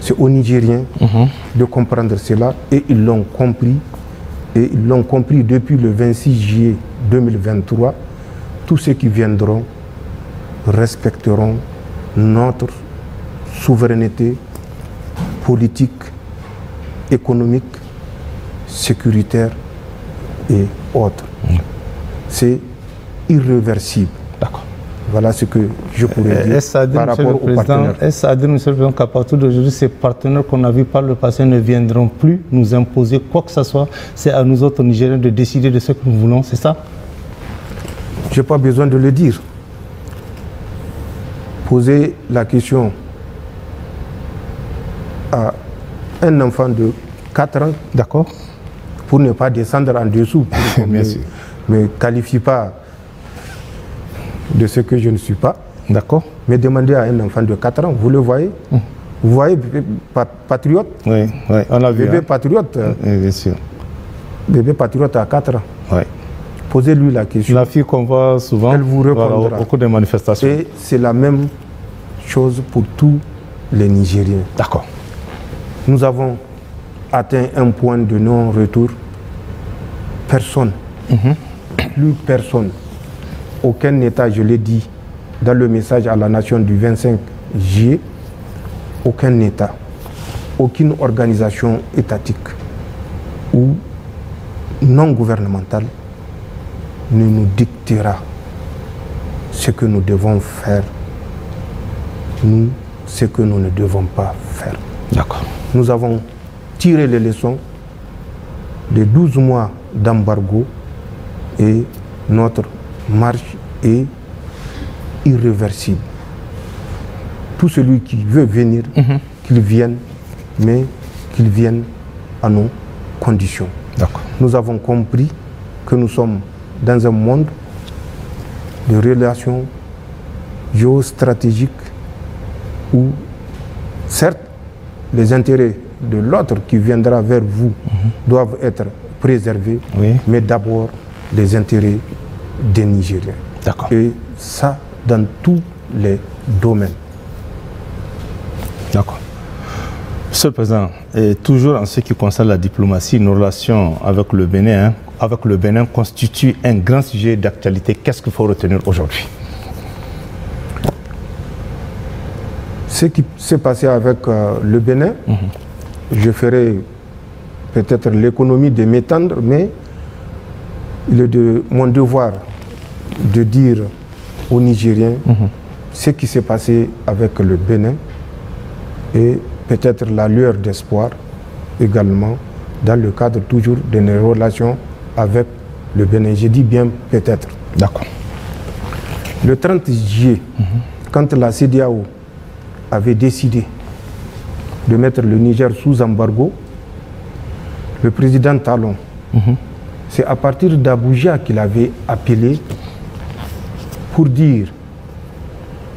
Speaker 2: C'est aux Nigériens de comprendre cela et ils l'ont compris. Et ils l'ont compris depuis le 26 juillet 2023. Tous ceux qui viendront respecteront notre souveraineté politique, économique, sécuritaire et autres. C'est irréversible.
Speaker 1: D'accord.
Speaker 2: Voilà ce que je pourrais dire par rapport aux partenaires.
Speaker 1: Est-ce à dire, Monsieur le Président, qu'à partir d'aujourd'hui, ces partenaires qu'on a vus par le passé ne viendront plus nous imposer quoi que ce soit? C'est à nous autres Nigériens de décider de ce que nous voulons, c'est ça?
Speaker 2: Je n'ai pas besoin de le dire. Poser la question à un enfant de 4 ans,
Speaker 1: d'accord,
Speaker 2: pour ne pas descendre en dessous, pour ne me qualifie pas de ce que je ne suis pas.
Speaker 1: D'accord.
Speaker 2: Mais demander à un enfant de 4 ans, vous le voyez, vous voyez, patriote.
Speaker 1: Oui, oui, on l'a vu.
Speaker 2: Bébé patriote.
Speaker 1: Oui, bien sûr.
Speaker 2: Bébé patriote à 4 ans.
Speaker 1: Oui.
Speaker 2: Posez-lui la question.
Speaker 1: La fille qu'on voit souvent,
Speaker 2: elle vous répondra.
Speaker 1: Au cours des manifestations.
Speaker 2: Et c'est la même chose pour tous les Nigériens.
Speaker 1: D'accord.
Speaker 2: Nous avons atteint un point de non-retour. Personne, plus personne, aucun État, je l'ai dit dans le message à la nation du 25 juillet, aucun État, aucune organisation étatique ou non gouvernementale ne nous dictera ce que nous devons faire, nous, ce que nous ne devons pas faire.
Speaker 1: D'accord.
Speaker 2: Nous avons tiré les leçons de 12 mois d'embargo et notre marche est irréversible. Tout celui qui veut venir, qu'il vienne, mais qu'il vienne à nos conditions. Nous avons compris que nous sommes dans un monde de relations géostratégiques où, certes, les intérêts de l'autre qui viendra vers vous doivent être préserver,
Speaker 1: oui,
Speaker 2: mais d'abord les intérêts des Nigériens.
Speaker 1: D'accord.
Speaker 2: Et ça, dans tous les domaines.
Speaker 1: D'accord. Monsieur le Président, et toujours en ce qui concerne la diplomatie, nos relations avec le Bénin constituent un grand sujet d'actualité. Qu'est-ce qu'il faut retenir aujourd'hui?
Speaker 2: Ce qui s'est passé avec le Bénin, je ferai peut-être l'économie de m'étendre, mais il est de mon devoir de dire aux Nigériens ce qui s'est passé avec le Bénin et peut-être la lueur d'espoir également dans le cadre toujours de nos relations avec le Bénin. Je dis bien peut-être.
Speaker 1: D'accord.
Speaker 2: Le 30 juillet, quand la CEDEAO avait décidé de mettre le Niger sous embargo, le président Talon, c'est à partir d'Abuja qu'il avait appelé pour dire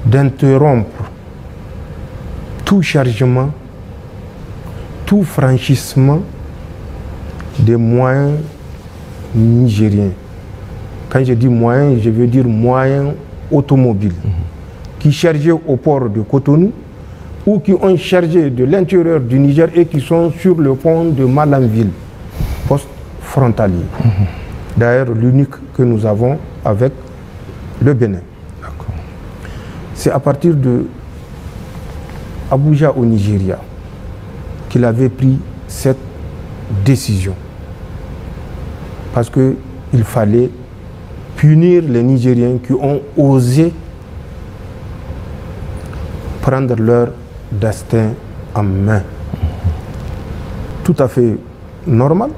Speaker 2: d'interrompre tout chargement, tout franchissement des moyens nigériens. Quand je dis moyens, je veux dire moyens automobiles qui chargeaient au port de Cotonou ou qui ont chargé de l'intérieur du Niger et qui sont sur le pont de Malanville, poste frontalier. D'ailleurs, l'unique que nous avons avec le Bénin. C'est à partir de Abuja au Nigeria qu'il avait pris cette décision. Parce qu'il fallait punir les Nigériens qui ont osé prendre leur destin en main. Tout à fait normal,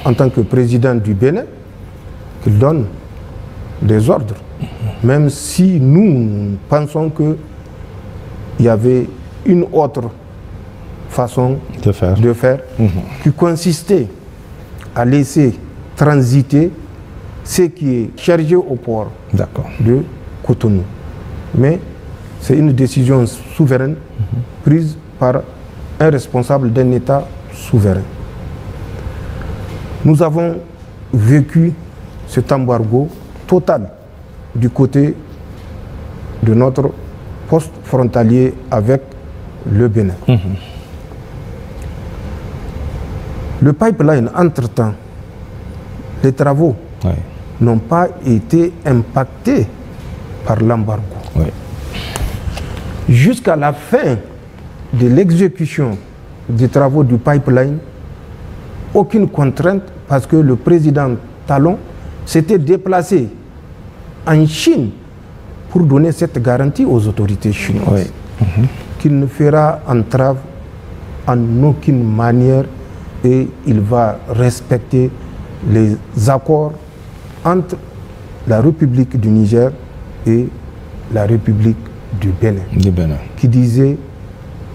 Speaker 2: en tant que président du Bénin, qu'il donne des ordres. Même si nous pensons qu'il y avait une autre façon de faire qui consistait à laisser transiter ce qui est chargé au port de Cotonou. Mais c'est une décision souveraine prise par un responsable d'un État souverain. Nous avons vécu cet embargo total du côté de notre poste frontalier avec le Bénin. Le pipeline, entre-temps, les travaux n'ont pas été impactés par l'embargo. Jusqu'à la fin de l'exécution des travaux du pipeline, aucune contrainte parce que le président Talon s'était déplacé en Chine pour donner cette garantie aux autorités chinoises qu'il ne fera entrave en aucune manière et il va respecter les accords entre la République du Niger et la République du Bénin, qui disait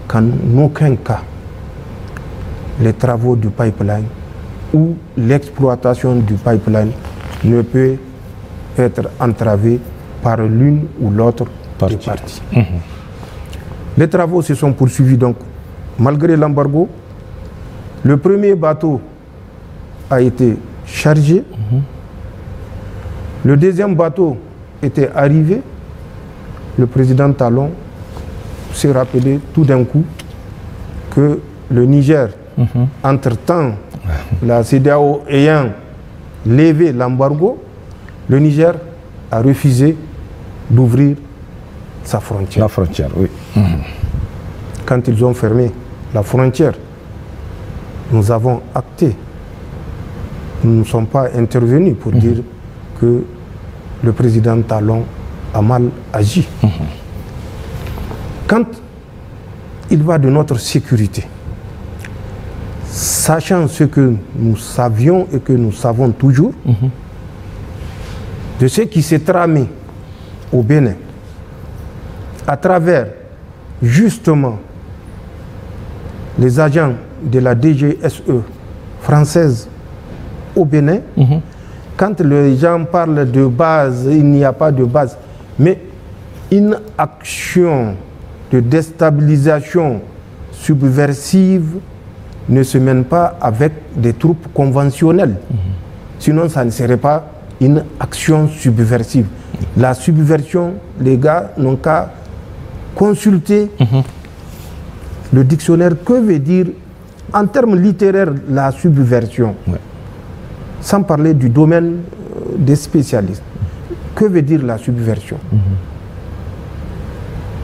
Speaker 2: qu'en aucun cas les travaux du pipeline ou l'exploitation du pipeline ne peut être entravée par l'une ou l'autre des parties. Les travaux se sont poursuivis donc malgré l'embargo. Le premier bateau a été chargé. Le deuxième bateau était arrivé. Le président Talon s'est rappelé tout d'un coup que le Niger, entre-temps, la CEDEAO ayant levé l'embargo, le Niger a refusé d'ouvrir sa frontière.
Speaker 1: La frontière, oui.
Speaker 2: Quand ils ont fermé la frontière, nous avons acté. Nous ne sommes pas intervenus pour dire que le président Talon a mal agi. Quand il va de notre sécurité, sachant ce que nous savions et que nous savons toujours, de ce qui s'est tramé au Bénin, à travers justement les agents de la DGSE française au Bénin, quand les gens parlent de base, il n'y a pas de base, mais une action de déstabilisation subversive ne se mène pas avec des troupes conventionnelles. Sinon, ça ne serait pas une action subversive. La subversion, les gars n'ont qu'à consulter le dictionnaire. Que veut dire, en termes littéraires, la subversion? Sans parler du domaine des spécialistes. Que veut dire la subversion?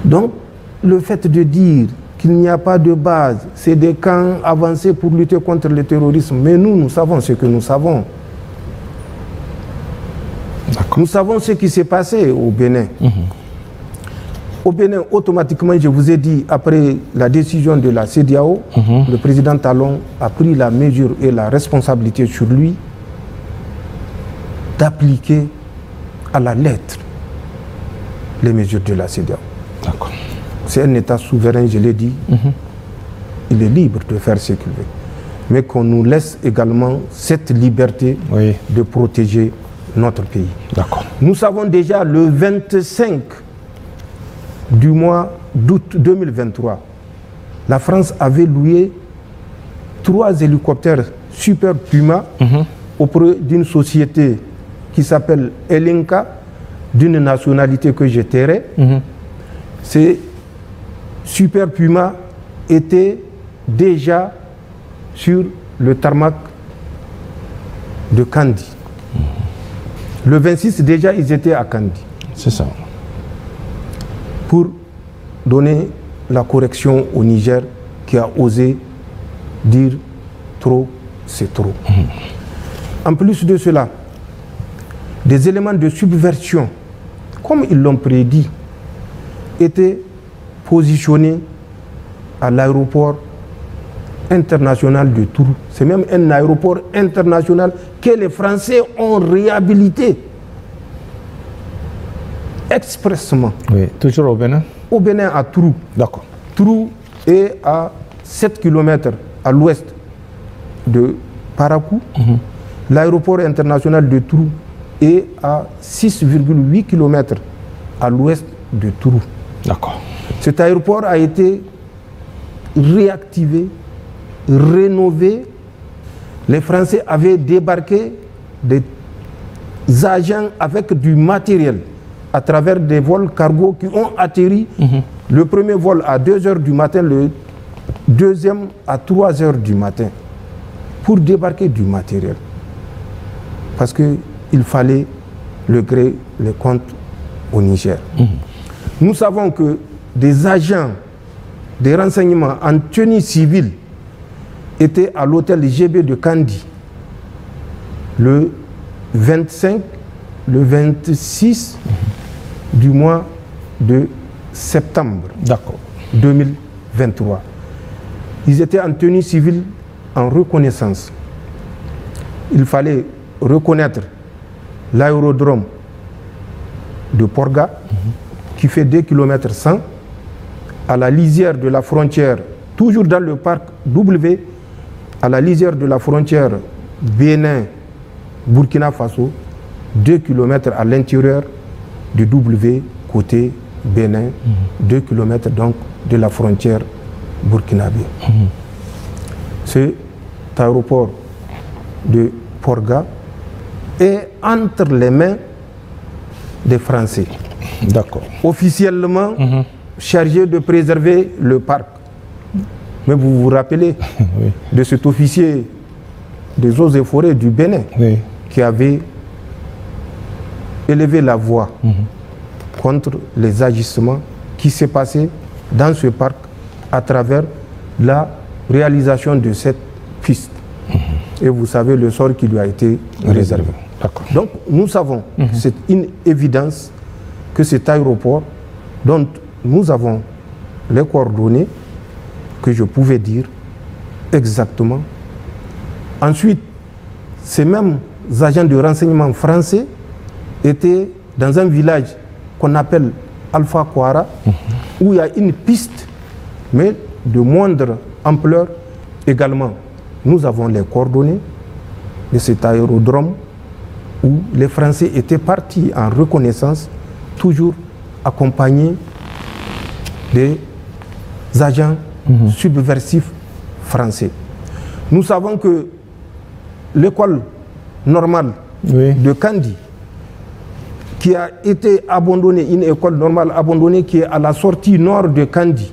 Speaker 2: Donc, le fait de dire qu'il n'y a pas de base, c'est des camps avancés pour lutter contre le terrorisme. Mais nous savons ce que nous savons. Nous savons ce qui s'est passé au Bénin. Au Bénin, automatiquement, je vous ai dit, après la décision de la CEDEAO, le président Talon a pris la mesure et la responsabilité sur lui d'appliquer à la lettre les mesures de la CEDEAO. C'est un État souverain, je l'ai dit. Il est libre de faire ce qu'il veut. Mais qu'on nous laisse également cette liberté de protéger notre pays. Nous savons déjà le 25 du mois d'août 2023, la France avait loué 3 hélicoptères Super Puma auprès d'une société qui s'appelle Elenka, d'une nationalité que je tairai. Ces Super Puma étaient déjà sur le tarmac de Kandi. Le 26, déjà, ils étaient à Kandi.
Speaker 1: C'est ça.
Speaker 2: Pour donner la correction au Niger qui a osé dire trop, c'est trop. En plus de cela, des éléments de subversion, comme ils l'ont prédit, étaient positionnés à l'aéroport international de Tours. C'est même un aéroport international que les Français ont réhabilité expressément.
Speaker 1: Toujours au Bénin?
Speaker 2: Au Bénin, à Tours.
Speaker 1: D'accord.
Speaker 2: Tours est à 7 km à l'ouest de Parakou. L'aéroport international de Tours est à 6,8 km à l'ouest de Tours.
Speaker 1: D'accord.
Speaker 2: Cet aéroport a été réactivé, rénové. Les Français avaient débarqué des agents avec du matériel à travers des vols cargo qui ont atterri. Le premier vol à 2 h du matin, le deuxième à 3 h du matin, pour débarquer du matériel. Parce qu'il fallait le gré, les comptes au Niger. Nous savons que des agents des renseignements en tenue civile étaient à l'hôtel GB de Kandi le 25, le 26 du mois de septembre 2023. Ils étaient en tenue civile en reconnaissance. Il fallait reconnaître l'aérodrome de Porga, qui fait 2 km 100, à la lisière de la frontière, toujours dans le parc W, à la lisière de la frontière Bénin-Burkina Faso, 2 km à l'intérieur du W côté Bénin, 2 km donc de la frontière burkinabé. Cet aéroport de Porga est entre les mains des Français.
Speaker 1: D'accord.
Speaker 2: Officiellement chargé de préserver le parc. Mais vous vous rappelez de cet officier des eaux et forêts du Bénin qui avait élevé la voix contre les agissements qui s'est passé dans ce parc à travers la réalisation de cette piste. Et vous savez le sort qui lui a été réservé. Donc nous savons, c'est une évidence que cet aéroport dont nous avons les coordonnées que je pouvais dire exactement. Ensuite, ces mêmes agents de renseignement français étaient dans un village qu'on appelle Alpha Kouara, où il y a une piste, mais de moindre ampleur également. Nous avons les coordonnées de cet aérodrome où les Français étaient partis en reconnaissance, toujours accompagnés des agents subversifs français. Nous savons que l'école normale de Kandi, qui a été abandonnée, une école normale abandonnée qui est à la sortie nord de Kandi,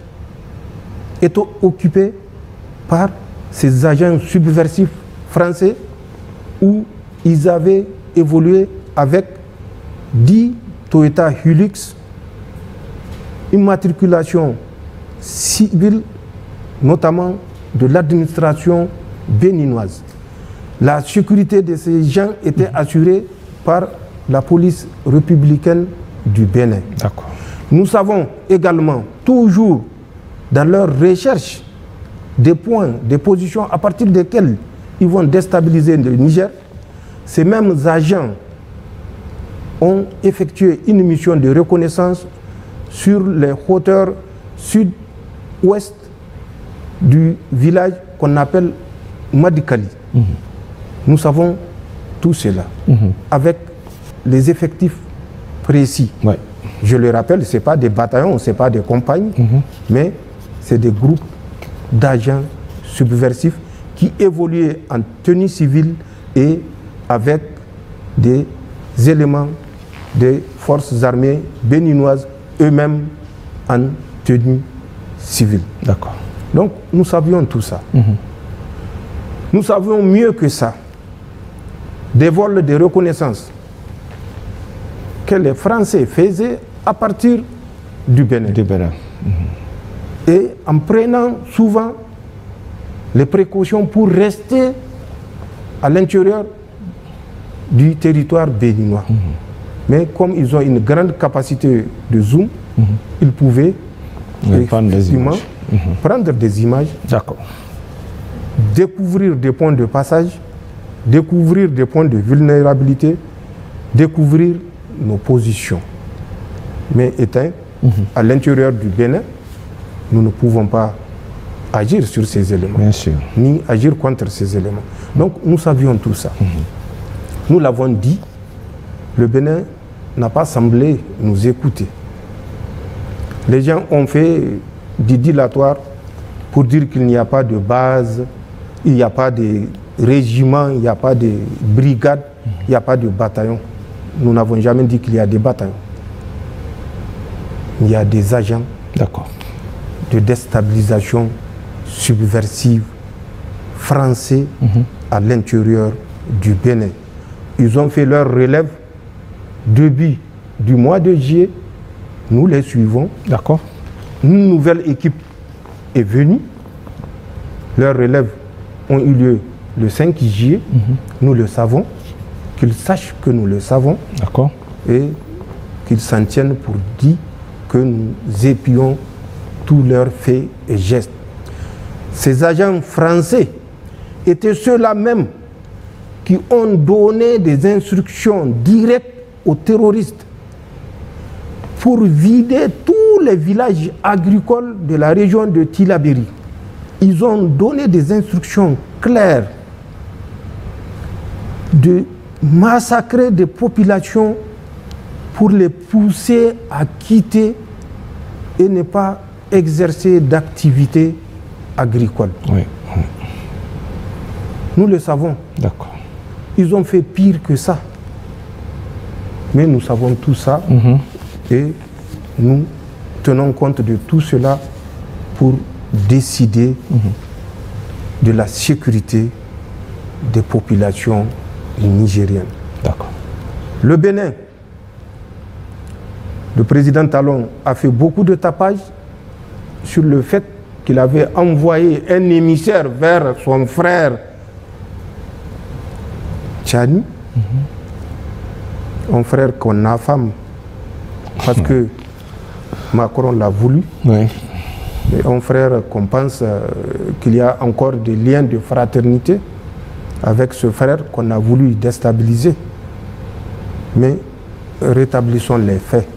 Speaker 2: est occupée par ces agents subversifs français où ils avaient évolué avec 10 Toyota Hilux, une matriculation civile, notamment de l'administration béninoise. La sécurité de ces gens était assurée par la police républicaine du Bénin. Nous savons également, toujours dans leur recherche des points, des positions à partir desquelles ils vont déstabiliser le Niger, ces mêmes agents ont effectué une mission de reconnaissance sur les hauteurs sud-ouest du village qu'on appelle Madikali. Nous savons tout cela, avec les effectifs précis. Je le rappelle, ce n'est pas des bataillons, ce n'est pas des compagnies, mais c'est des groupes d'agents subversifs qui évoluaient en tenue civile et avec des éléments des forces armées béninoises, eux-mêmes en tenue civile. Donc nous savions tout ça. Nous savions mieux que ça des vols de reconnaissance que les Français faisaient à partir du Bénin. Et en prenant souvent les précautions pour rester à l'intérieur du territoire béninois. Mais comme ils ont une grande capacité de zoom, ils pouvaient effectivement prendre des images, découvrir des points de passage, découvrir des points de vulnérabilité, découvrir nos positions. Mais étant à l'intérieur du Bénin, nous ne pouvons pas agir sur ces éléments, ni agir contre ces éléments. Donc nous savions tout ça. Nous l'avons dit, le Bénin n'a pas semblé nous écouter. Les gens ont fait du dilatoire pour dire qu'il n'y a pas de base, il n'y a pas de régiment, il n'y a pas de brigade, il n'y a pas de bataillon. Nous n'avons jamais dit qu'il y a des bataillons. Il y a des agents de déstabilisation subversive français à l'intérieur du Bénin. Ils ont fait leur relève début du mois de juillet. Nous les suivons. Une nouvelle équipe est venue. Leurs relèves ont eu lieu le 5 juillet. Nous le savons. Qu'ils sachent que nous le savons. Et qu'ils s'en tiennent pour dire que nous épions tous leurs faits et gestes. Ces agents français étaient ceux-là même qui ont donné des instructions directes aux terroristes pour vider tous les villages agricoles de la région de Tillabéri. Ils ont donné des instructions claires de massacrer des populations pour les pousser à quitter et ne pas exercer d'activité agricole. Nous le savons. Ils ont fait pire que ça. Mais nous savons tout ça et nous tenons compte de tout cela pour décider de la sécurité des populations nigériennes. Le Bénin, le président Talon a fait beaucoup de tapage sur le fait qu'il avait envoyé un émissaire vers son frère Tchani, un frère qu'on affame parce que Macron l'a voulu, et un frère qu'on pense qu'il y a encore des liens de fraternité avec ce frère qu'on a voulu déstabiliser. Mais rétablissons les faits,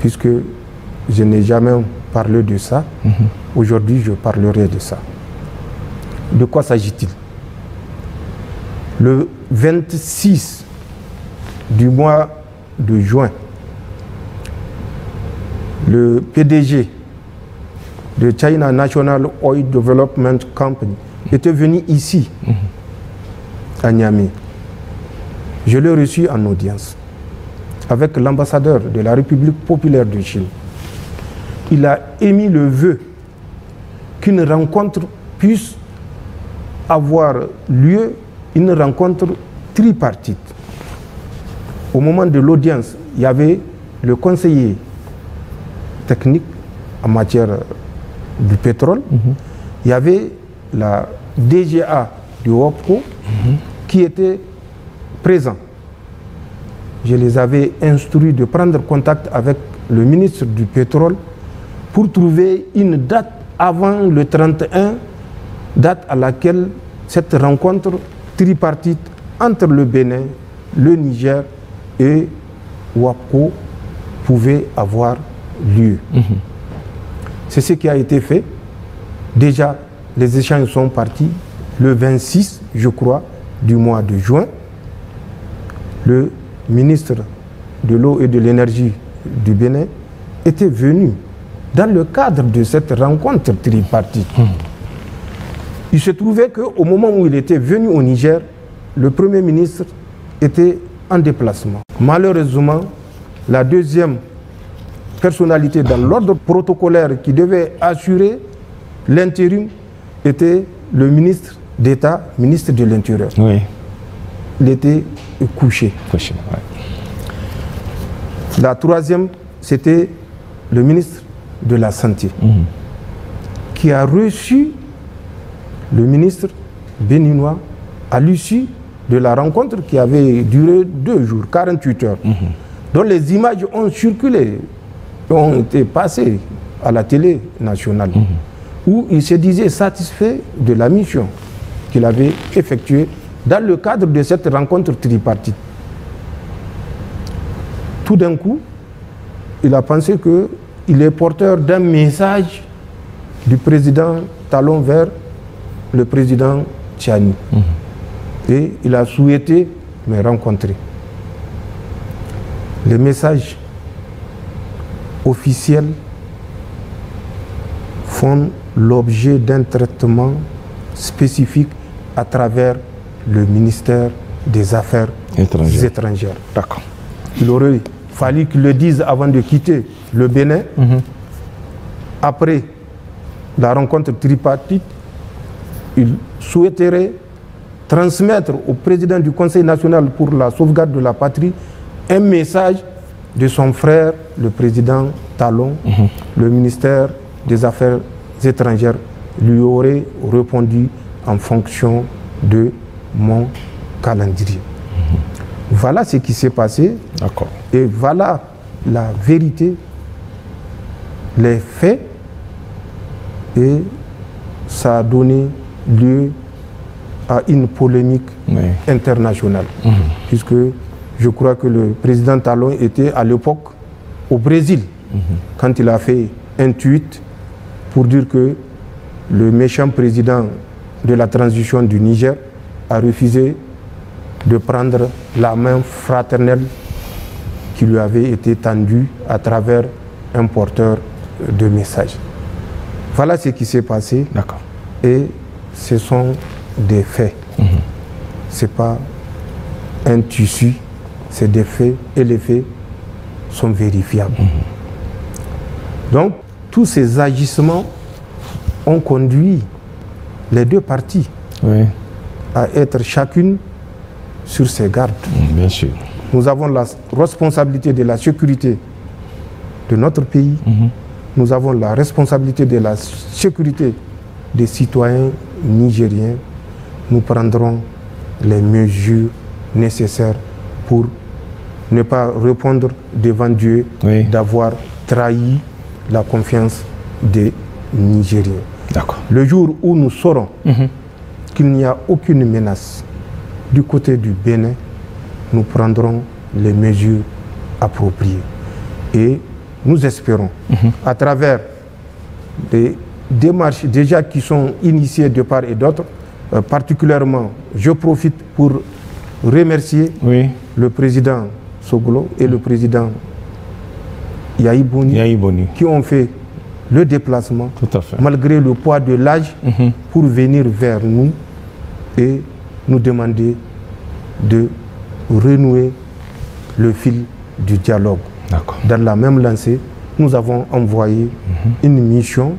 Speaker 2: puisque je n'ai jamais parlé de ça. Aujourd'hui, je parlerai de ça. De quoi s'agit-il? Le 26 du mois de juin, le PDG de China National Oil Development Company, était venu ici, à Niamey. Je l'ai reçu en audience avec l'ambassadeur de la République populaire de Chine. Il a émis le vœu qu'une rencontre puisse avoir lieu, une rencontre tripartite. Au moment de l'audience, il y avait le conseiller technique en matière du pétrole, il y avait la DGA du WAPCO qui était présent. Je les avais instruits de prendre contact avec le ministre du pétrole pour trouver une date avant le 31, date à laquelle cette rencontre tripartite entre le Bénin, le Niger et WAPCO pouvait avoir lieu. C'est ce qui a été fait. Déjà, les échanges sont partis le 26, je crois, du mois de juin. Le ministre de l'eau et de l'énergie du Bénin était venu dans le cadre de cette rencontre tripartite. Il se trouvait qu'au moment où il était venu au Niger, le Premier ministre était en déplacement. Malheureusement, la deuxième personnalité dans l'ordre protocolaire qui devait assurer l'intérim était le ministre d'État, ministre de l'Intérieur.
Speaker 1: Oui.
Speaker 2: Il était couché. La troisième, c'était le ministre de la Santé, qui a reçu le ministre béninois à l'issue de la rencontre qui avait duré 2 jours, 48 heures, dont les images ont circulé, ont été passées à la télé nationale, où il se disait satisfait de la mission qu'il avait effectuée dans le cadre de cette rencontre tripartite. Tout d'un coup, il a pensé qu'il est porteur d'un message du président Talon vers le président Tchani. Et il a souhaité me rencontrer. Les messages officiels font l'objet d'un traitement spécifique à travers le ministère des Affaires étrangères.
Speaker 1: D'accord.
Speaker 2: Il aurait fallu qu'il le dise avant de quitter le Bénin. Après la rencontre tripartite, il souhaiterait transmettre au président du Conseil national pour la sauvegarde de la patrie un message de son frère, le président Talon. Le ministère des Affaires étrangères lui aurait répondu en fonction de mon calendrier. Voilà ce qui s'est passé.
Speaker 1: D'accord.
Speaker 2: Et voilà la vérité, les faits, et ça a donné lieu à une polémique internationale. Puisque je crois que le président Talon était à l'époque au Brésil, quand il a fait un tweet pour dire que le méchant président de la transition du Niger a refusé de prendre la main fraternelle qui lui avait été tendue à travers un porteur de messages. Voilà ce qui s'est passé.
Speaker 1: D'accord.
Speaker 2: Et ce sont des faits. Ce n'est pas un tissu, c'est des faits, et les faits sont vérifiables. Donc, tous ces agissements ont conduit les deux parties à être chacune sur ses gardes.
Speaker 1: Bien sûr.
Speaker 2: Nous avons la responsabilité de la sécurité de notre pays. Nous avons la responsabilité de la sécurité des citoyens nigériens. Nous prendrons les mesures nécessaires pour ne pas répondre devant Dieu d'avoir trahi la confiance des Nigériens. Le jour où nous saurons qu'il n'y a aucune menace du côté du Bénin, nous prendrons les mesures appropriées. Et nous espérons, à travers des démarches déjà qui sont initiées de part et d'autre, particulièrement, je profite pour remercier le président Soglo et le président Yahi Boni, qui ont fait le déplacement,
Speaker 1: tout à fait,
Speaker 2: malgré le poids de l'âge, pour venir vers nous et nous demander de renouer le fil du dialogue. Dans la même lancée, nous avons envoyé une mission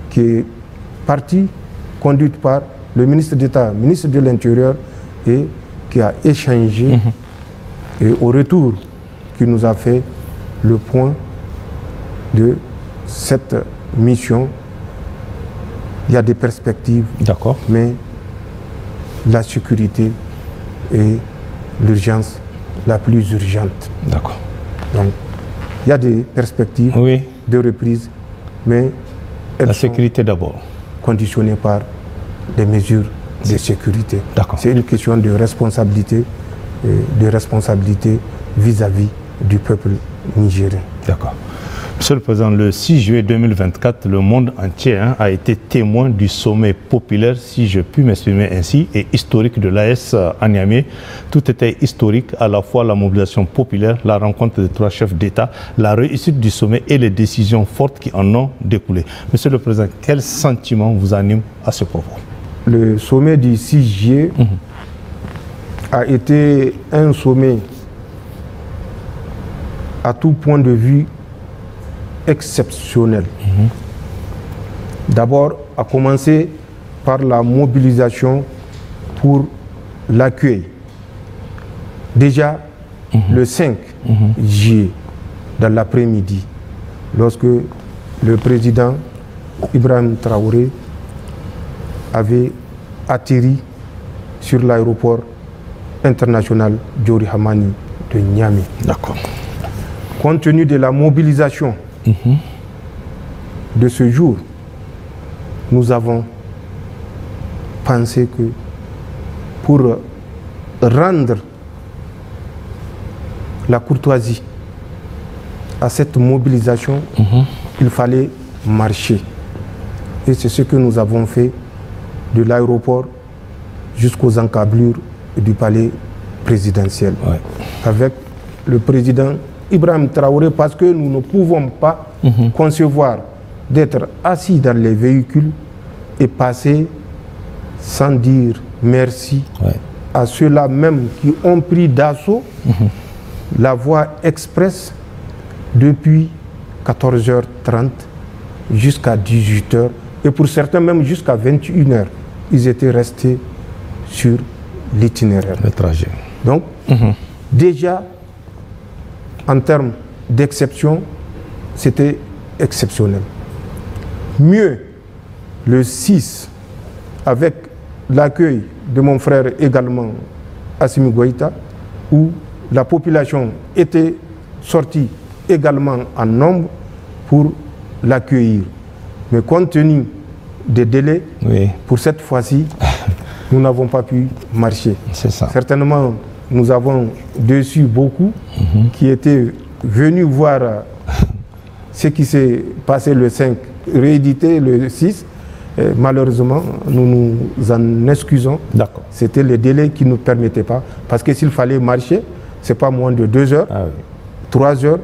Speaker 2: qui est partie, conduite par le ministre d'État, ministre de l'Intérieur, et qui a échangé, et au retour, qui nous a fait le point de cette mission. Il y a des perspectives, mais la sécurité est l'urgence la plus urgente. Donc, il y a des perspectives de reprise, mais
Speaker 1: la sécurité d'abord,
Speaker 2: conditionnées par des mesures de sécurité. C'est une question de responsabilité vis-à-vis du peuple nigérien.
Speaker 1: Monsieur le Président, le 6 juillet 2024, le monde entier a été témoin du sommet populaire, si je puis m'exprimer ainsi, et historique de l'AES à Niamey. Tout était historique, à la fois la mobilisation populaire, la rencontre des 3 chefs d'État, la réussite du sommet et les décisions fortes qui en ont découlé. Monsieur le Président, quel sentiment vous anime à ce propos?
Speaker 2: Le sommet du 6 juillet a été un sommet à tout point de vue exceptionnel. D'abord, à commencer par la mobilisation pour l'accueil. Déjà, le 5 juillet, dans l'après-midi, lorsque le président Ibrahim Traoré avait atterri sur l'aéroport international Diori Hamani de Niamey. Compte tenu de la mobilisation de ce jour, nous avons pensé que pour rendre la courtoisie à cette mobilisation, il fallait marcher. Et c'est ce que nous avons fait de l'aéroport jusqu'aux encablures du palais présidentiel. Avec le président Ibrahim Traoré, parce que nous ne pouvons pas concevoir d'être assis dans les véhicules et passer sans dire merci à ceux-là même qui ont pris d'assaut la voie express depuis 14h30 jusqu'à 18h et pour certains même jusqu'à 21h. Ils étaient restés sur l'itinéraire.
Speaker 1: Le trajet.
Speaker 2: Donc, déjà, en termes d'exception, c'était exceptionnel. Mieux, le 6, avec l'accueil de mon frère également, Assimi Goïta, où la population était sortie également en nombre pour l'accueillir. Mais compte tenu des délais, pour cette fois-ci, nous n'avons pas pu marcher. Certainement, nous avons déçu beaucoup qui étaient venus voir ce qui s'est passé le 5, réédité le 6. Et malheureusement, nous nous en excusons. C'était le délai qui ne nous permettait pas. Parce que s'il fallait marcher, ce n'est pas moins de 2 heures, 3 heures.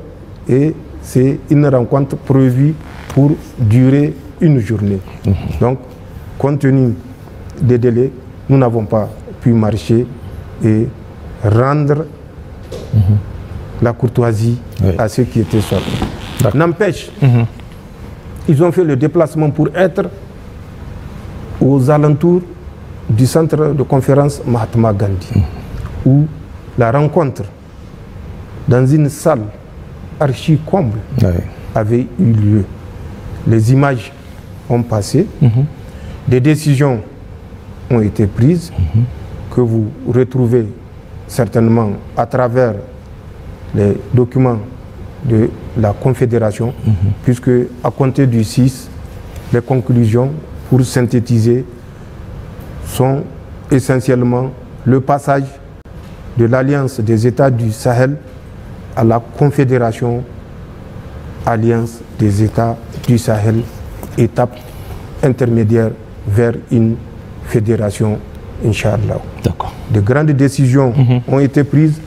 Speaker 2: Et c'est une rencontre prévue pour durer une journée. Donc, compte tenu des délais, nous n'avons pas pu marcher et rendre la courtoisie à ceux qui étaient sortis. N'empêche, ils ont fait le déplacement pour être aux alentours du centre de conférence Mahatma Gandhi, où la rencontre dans une salle archi-comble avait eu lieu. Les images ont passé, des décisions ont été prises, que vous retrouvez certainement à travers les documents de la Confédération, puisque à compter du 6, les conclusions, pour synthétiser, sont essentiellement le passage de l'Alliance des États du Sahel à la Confédération Alliance des États du Sahel, étape intermédiaire vers une fédération, Inch'Allah. De grandes décisions ont été prises,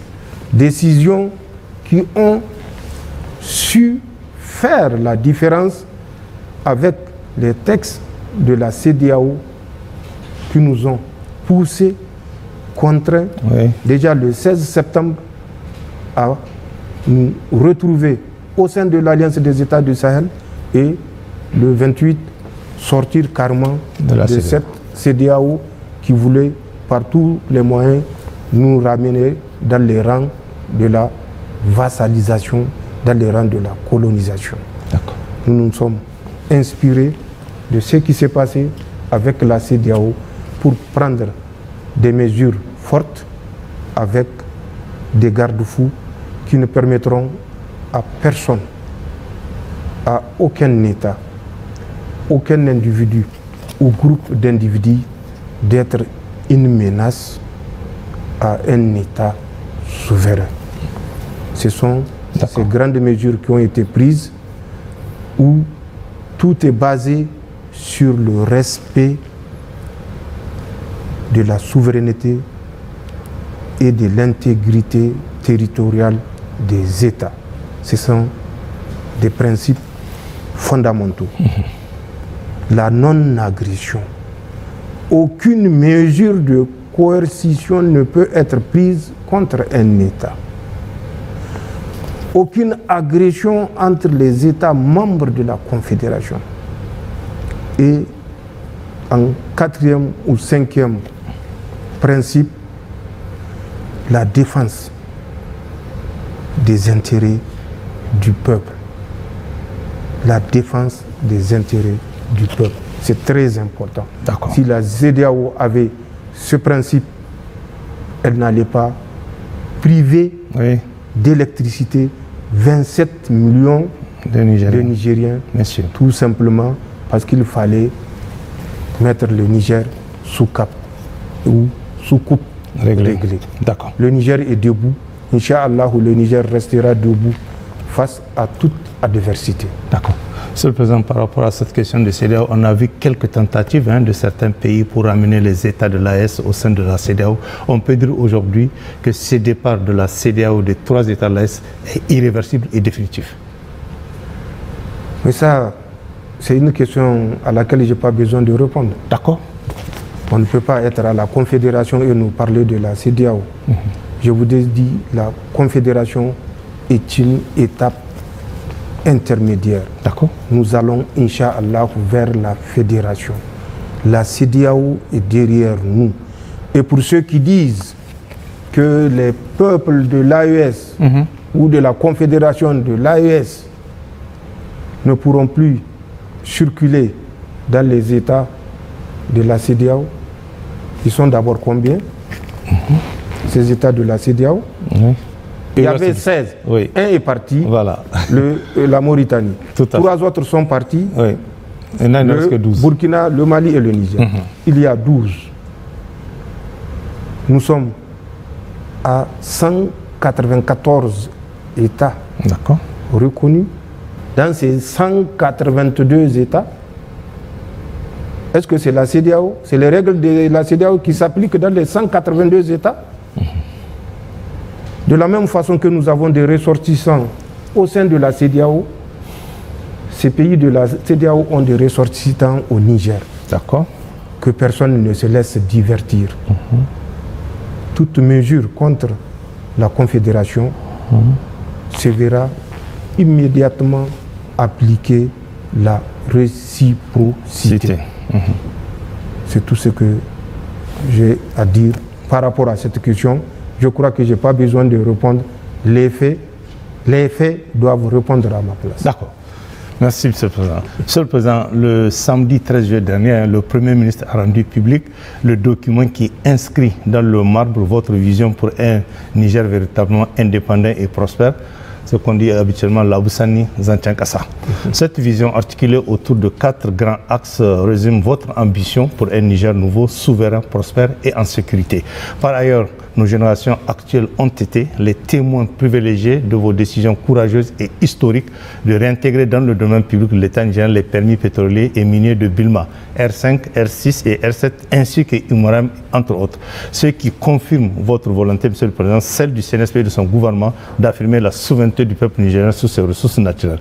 Speaker 2: décisions qui ont su faire la différence avec les textes de la CEDEAO qui nous ont poussés, contraints, déjà le 16 septembre, à nous retrouver au sein de l'Alliance des États du Sahel et le 28 sortir carrément de cette CEDEAO qui voulait par tous les moyens nous ramener dans les rangs de la vassalisation, dans les rangs de la colonisation. Nous nous sommes inspirés de ce qui s'est passé avec la CEDEAO pour prendre des mesures fortes avec des garde-fous qui ne permettront à personne, à aucun État, aucun individu ou groupe d'individus d'être une menace à un État souverain. Ce sont ces grandes mesures qui ont été prises où tout est basé sur le respect de la souveraineté et de l'intégrité territoriale des États. Ce sont des principes fondamentaux. La non-agression. Aucune mesure de coercition ne peut être prise contre un État. Aucune agression entre les États membres de la Confédération. Et en quatrième ou cinquième principe, la défense des intérêts du peuple. La défense des intérêts du peuple. C'est très important. Si la CEDEAO avait ce principe, elle n'allait pas priver d'électricité 27 millions de Nigériens, tout simplement parce qu'il fallait mettre le Niger sous cap ou sous coupe réglée. Le Niger est debout. Inch'Allah, le Niger restera debout face à toute adversité.
Speaker 1: Monsieur le Président, par rapport à cette question de CEDEAO, on a vu quelques tentatives de certains pays pour amener les États de l'AES au sein de la CEDEAO. On peut dire aujourd'hui que ce départ de la CEDEAO des 3 États de l'AES est irréversible et définitif.
Speaker 2: Mais ça, c'est une question à laquelle je n'ai pas besoin de répondre. On ne peut pas être à la Confédération et nous parler de la CEDEAO. Je vous ai dit, la Confédération est une étape intermédiaire. Nous allons, Inch'Allah, vers la fédération. La CEDEAO est derrière nous. Et pour ceux qui disent que les peuples de l'AES ou de la Confédération de l'AES ne pourront plus circuler dans les États de la CEDEAO, ils sont d'abord combien? Ces États de la CEDEAO? Il y avait 16. Un est parti, la Mauritanie. 3 autres sont partis, le Burkina, le Mali et le Niger. Il y a 12. Nous sommes à 194 États reconnus. Dans ces 182 États, est-ce que c'est la CEDEAO? C'est les règles de la CEDEAO qui s'appliquent dans les 182 États? De la même façon que nous avons des ressortissants au sein de la CEDEAO, ces pays de la CEDEAO ont des ressortissants au Niger. Que personne ne se laisse divertir. Toute mesure contre la Confédération se verra immédiatement appliquer la réciprocité. C'est tout ce que j'ai à dire par rapport à cette question. Je crois que je n'ai pas besoin de répondre. Les faits doivent répondre à ma place.
Speaker 1: Merci, Monsieur le Président. Monsieur le Président, le samedi 13 juillet dernier, le Premier ministre a rendu public le document qui inscrit dans le marbre votre vision pour un Niger véritablement indépendant et prospère, ce qu'on dit habituellement l'Aboussani Zantiankassa. Cette vision articulée autour de 4 grands axes résume votre ambition pour un Niger nouveau, souverain, prospère et en sécurité. Par ailleurs, nos générations actuelles ont été les témoins privilégiés de vos décisions courageuses et historiques de réintégrer dans le domaine public de l'État nigérien les permis pétroliers et miniers de Bilma, R5, R6 et R7, ainsi que Umaram, entre autres. Ce qui confirme votre volonté, Monsieur le Président, celle du CNSP et de son gouvernement, d'affirmer la souveraineté du peuple nigérien sur ses ressources naturelles.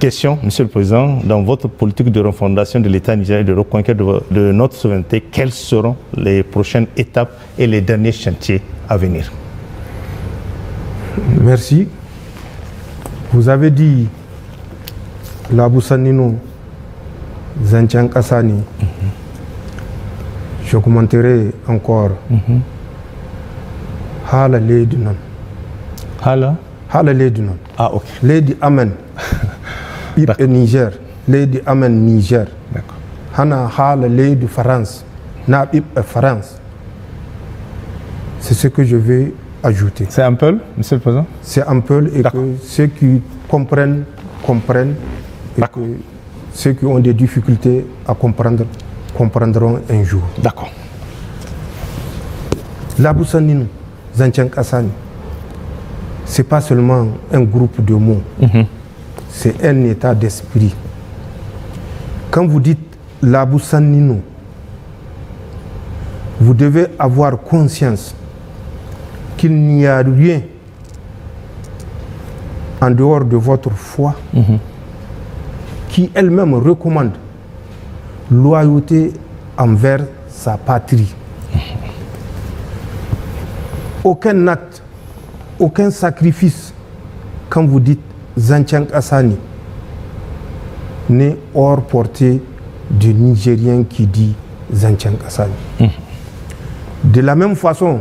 Speaker 1: question, Monsieur le Président, dans votre politique de refondation de l'État nigérien et de reconquête de notre souveraineté, quelles seront les prochaines étapes et les derniers chantiers à venir?
Speaker 2: Merci. Vous avez dit Labousanino Zanchan Kassani. Je commenterai encore Hala Lady Non.
Speaker 1: Hala
Speaker 2: Lady Non.
Speaker 1: Ah, ok.
Speaker 2: Lady Amen. Et Niger. Lady Amen Niger.
Speaker 1: D'accord.
Speaker 2: Hana Hala Lady France. Na France. C'est ce que je vais ajouter.
Speaker 1: C'est un peu, Monsieur le Président?
Speaker 2: C'est un peu, et que ceux qui comprennent, et que ceux qui ont des difficultés à comprendre, comprendront un jour.
Speaker 1: D'accord.
Speaker 2: Labousanino, Zanchan Kassani, ce n'est pas seulement un groupe de mots, c'est un état d'esprit. Quand vous dites Labousanino, vous devez avoir conscience qu'il n'y a rien en dehors de votre foi qui elle-même recommande loyauté envers sa patrie. Aucun acte, aucun sacrifice, quand vous dites Zanchan Kassani, n'est hors portée du Nigérien qui dit Zanchan Kassani. De la même façon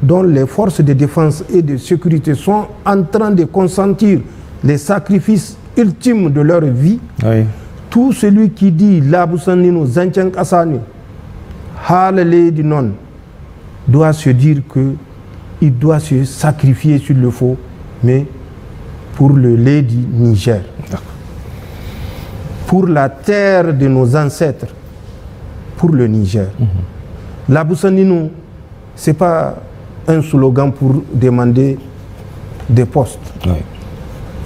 Speaker 2: dont les forces de défense et de sécurité sont en train de consentir les sacrifices ultimes de leur vie, tout celui qui dit Labousanino Zanchan Kassani, Halale du non, doit se dire qu'il doit se sacrifier s'il le faut, mais pour le lait du Niger, pour la terre de nos ancêtres, pour le Niger. Labousanino, ce n'est pas un slogan pour demander des postes.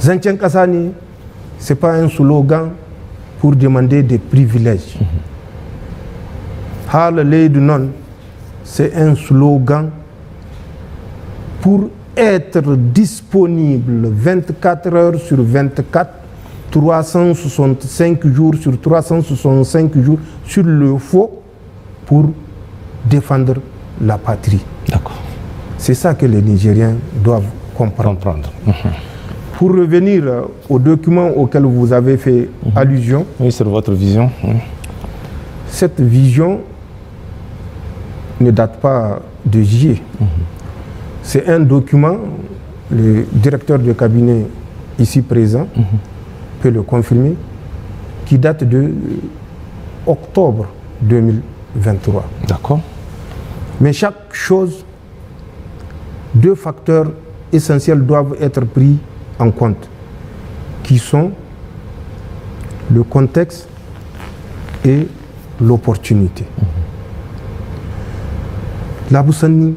Speaker 2: Zanchan Kassani, ce n'est pas un slogan pour demander des privilèges. Halale du non, c'est un slogan pour être disponible 24 heures sur 24, 365 jours sur 365 jours, sur le faux, pour défendre la patrie.
Speaker 1: D'accord.
Speaker 2: C'est ça que les Nigériens doivent comprendre. Pour revenir au document auquel vous avez fait allusion.
Speaker 1: Oui, sur votre vision.
Speaker 2: Cette vision ne date pas de juillet. C'est un document, le directeur de cabinet ici présent peut le confirmer, qui date de octobre 2023.
Speaker 1: D'accord.
Speaker 2: Mais chaque chose, deux facteurs essentiels doivent être pris en compte, qui sont le contexte et l'opportunité. Labousanni,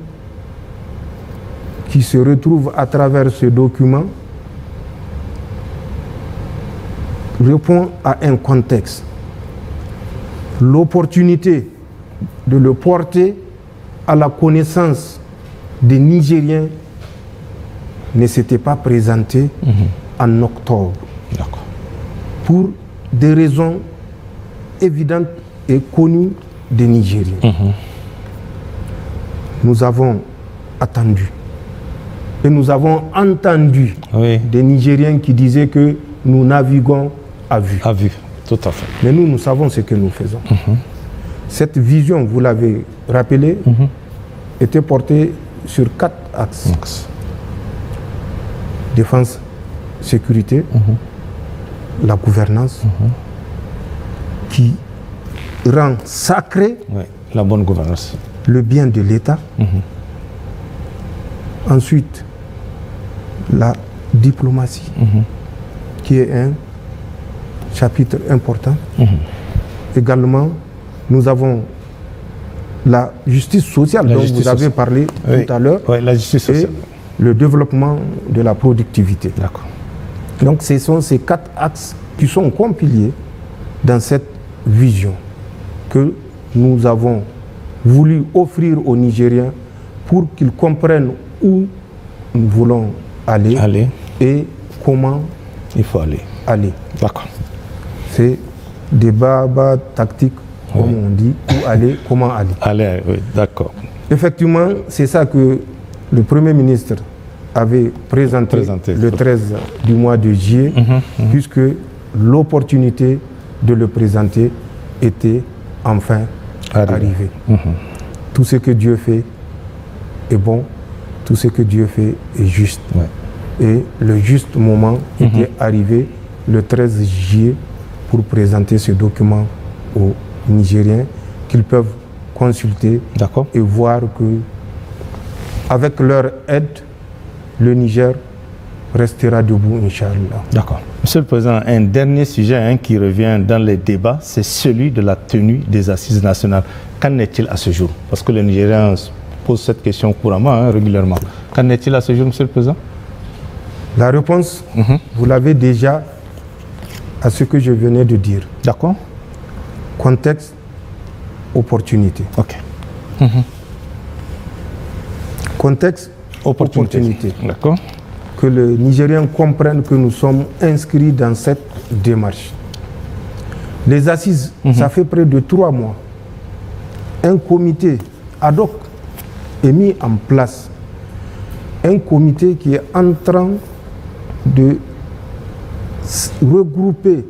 Speaker 2: qui se retrouve à travers ce document, répond à un contexte. L'opportunité de le porter à la connaissance des Nigériens ne s'était pas présentée en octobre. Pour des raisons évidentes et connues des Nigériens. Nous avons attendu. Et nous avons entendu des Nigériens qui disaient que nous naviguons à vue.
Speaker 1: À vue, tout à fait.
Speaker 2: Mais nous savons ce que nous faisons. Cette vision, vous l'avez rappelé, était portée sur 4 axes. Défense, sécurité, la gouvernance, qui rend sacré
Speaker 1: la bonne gouvernance,
Speaker 2: le bien de l'État. Ensuite, la diplomatie, qui est un chapitre important. Également, nous avons la justice sociale dont vous avez parlé tout à l'heure,
Speaker 1: la justice sociale,
Speaker 2: et le développement de la productivité. Donc ce sont ces 4 axes qui sont compilés dans cette vision que nous avons voulu offrir aux Nigériens pour qu'ils comprennent où nous voulons aller et comment
Speaker 1: Il faut aller.
Speaker 2: aller.
Speaker 1: D'accord.
Speaker 2: C'est des bas tactiques, comme on dit, où aller, comment aller.
Speaker 1: Aller, oui, d'accord.
Speaker 2: Effectivement, c'est ça que le Premier ministre avait présenté le 13 du mois de juillet, puisque l'opportunité de le présenter était enfin arrivée. Tout ce que Dieu fait est bon, tout ce que Dieu fait est juste. Ouais. Et le juste moment était arrivé le 13 juillet pour présenter ce document aux Nigériens qu'ils peuvent consulter et voir que avec leur aide, le Niger restera debout, Inch'Allah.
Speaker 1: D'accord. Monsieur le Président, un dernier sujet qui revient dans les débats, c'est celui de la tenue des assises nationales. Qu'en est-il à ce jour? Parce que les Nigériens posent cette question couramment, régulièrement. Qu'en est-il à ce jour, Monsieur le Président?
Speaker 2: La réponse, vous l'avez déjà à ce que je venais de dire.
Speaker 1: D'accord.
Speaker 2: Contexte, opportunité.
Speaker 1: Ok.
Speaker 2: Contexte, opportunité.
Speaker 1: D'accord.
Speaker 2: Que les Nigériens comprennent que nous sommes inscrits dans cette démarche. Les assises, ça fait près de 3 mois. Un comité ad hoc est mis en place. Un comité qui est en train de regrouper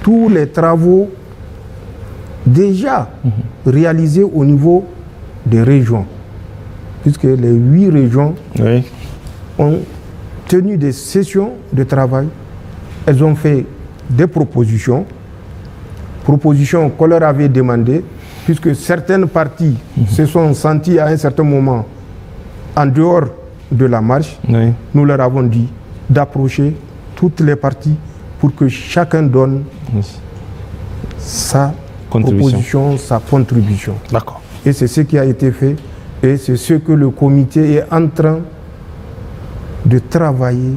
Speaker 2: tous les travaux déjà réalisés au niveau des régions, puisque les 8 régions ont tenu des sessions de travail. Elles ont fait des propositions qu'on leur avait demandées, puisque certaines parties se sont senties à un certain moment en dehors de la marche. Nous leur avons dit d'approcher toutes les parties pour que chacun donne sa proposition, sa contribution.
Speaker 1: D'accord.
Speaker 2: Et c'est ce qui a été fait et c'est ce que le comité est en train de travailler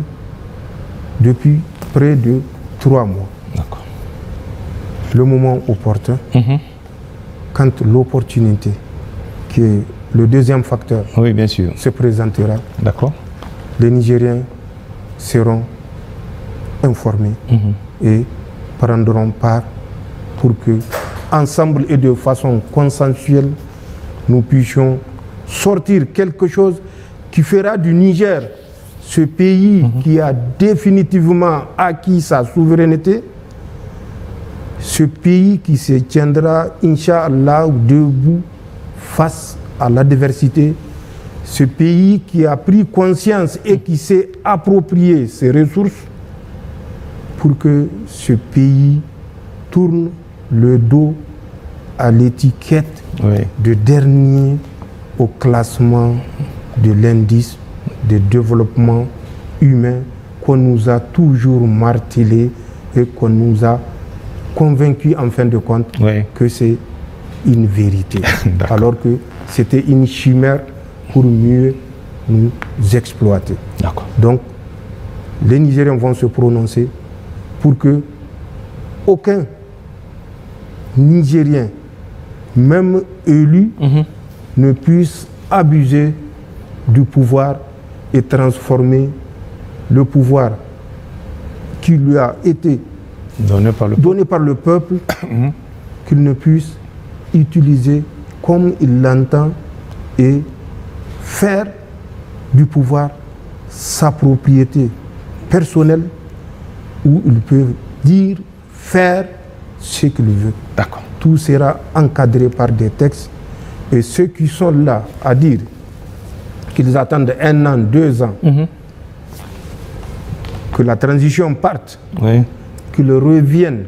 Speaker 2: depuis près de 3 mois.
Speaker 1: D'accord.
Speaker 2: Le moment opportun, quand l'opportunité, qui est le deuxième facteur,
Speaker 1: bien sûr,
Speaker 2: se présentera,
Speaker 1: les
Speaker 2: Nigériens seront informés et prendront part pour que, ensemble et de façon consensuelle, nous puissions sortir quelque chose qui fera du Niger ce pays qui a définitivement acquis sa souveraineté, ce pays qui se tiendra, Inch'Allah, debout face à l'adversité, ce pays qui a pris conscience et qui s'est approprié ses ressources pour que ce pays tourne le dos à l'étiquette de dernier au classement de l'indice de développement humain qu'on nous a toujours martelé et qu'on nous a convaincu en fin de compte que c'est une vérité, alors que c'était une chimère pour mieux nous exploiter. Donc, les Nigériens vont se prononcer pour que aucun Nigérien, même élu, ne puisse abuser du pouvoir et transformer le pouvoir qui lui a été donné par le peuple, qu'il ne puisse utiliser comme il l'entend et faire du pouvoir sa propriété personnelle où il peut dire, faire ce qu'il veut. Tout sera encadré par des textes et ceux qui sont là à dire qu'ils attendent 1 an, 2 ans, que la transition parte, qu'ils reviennent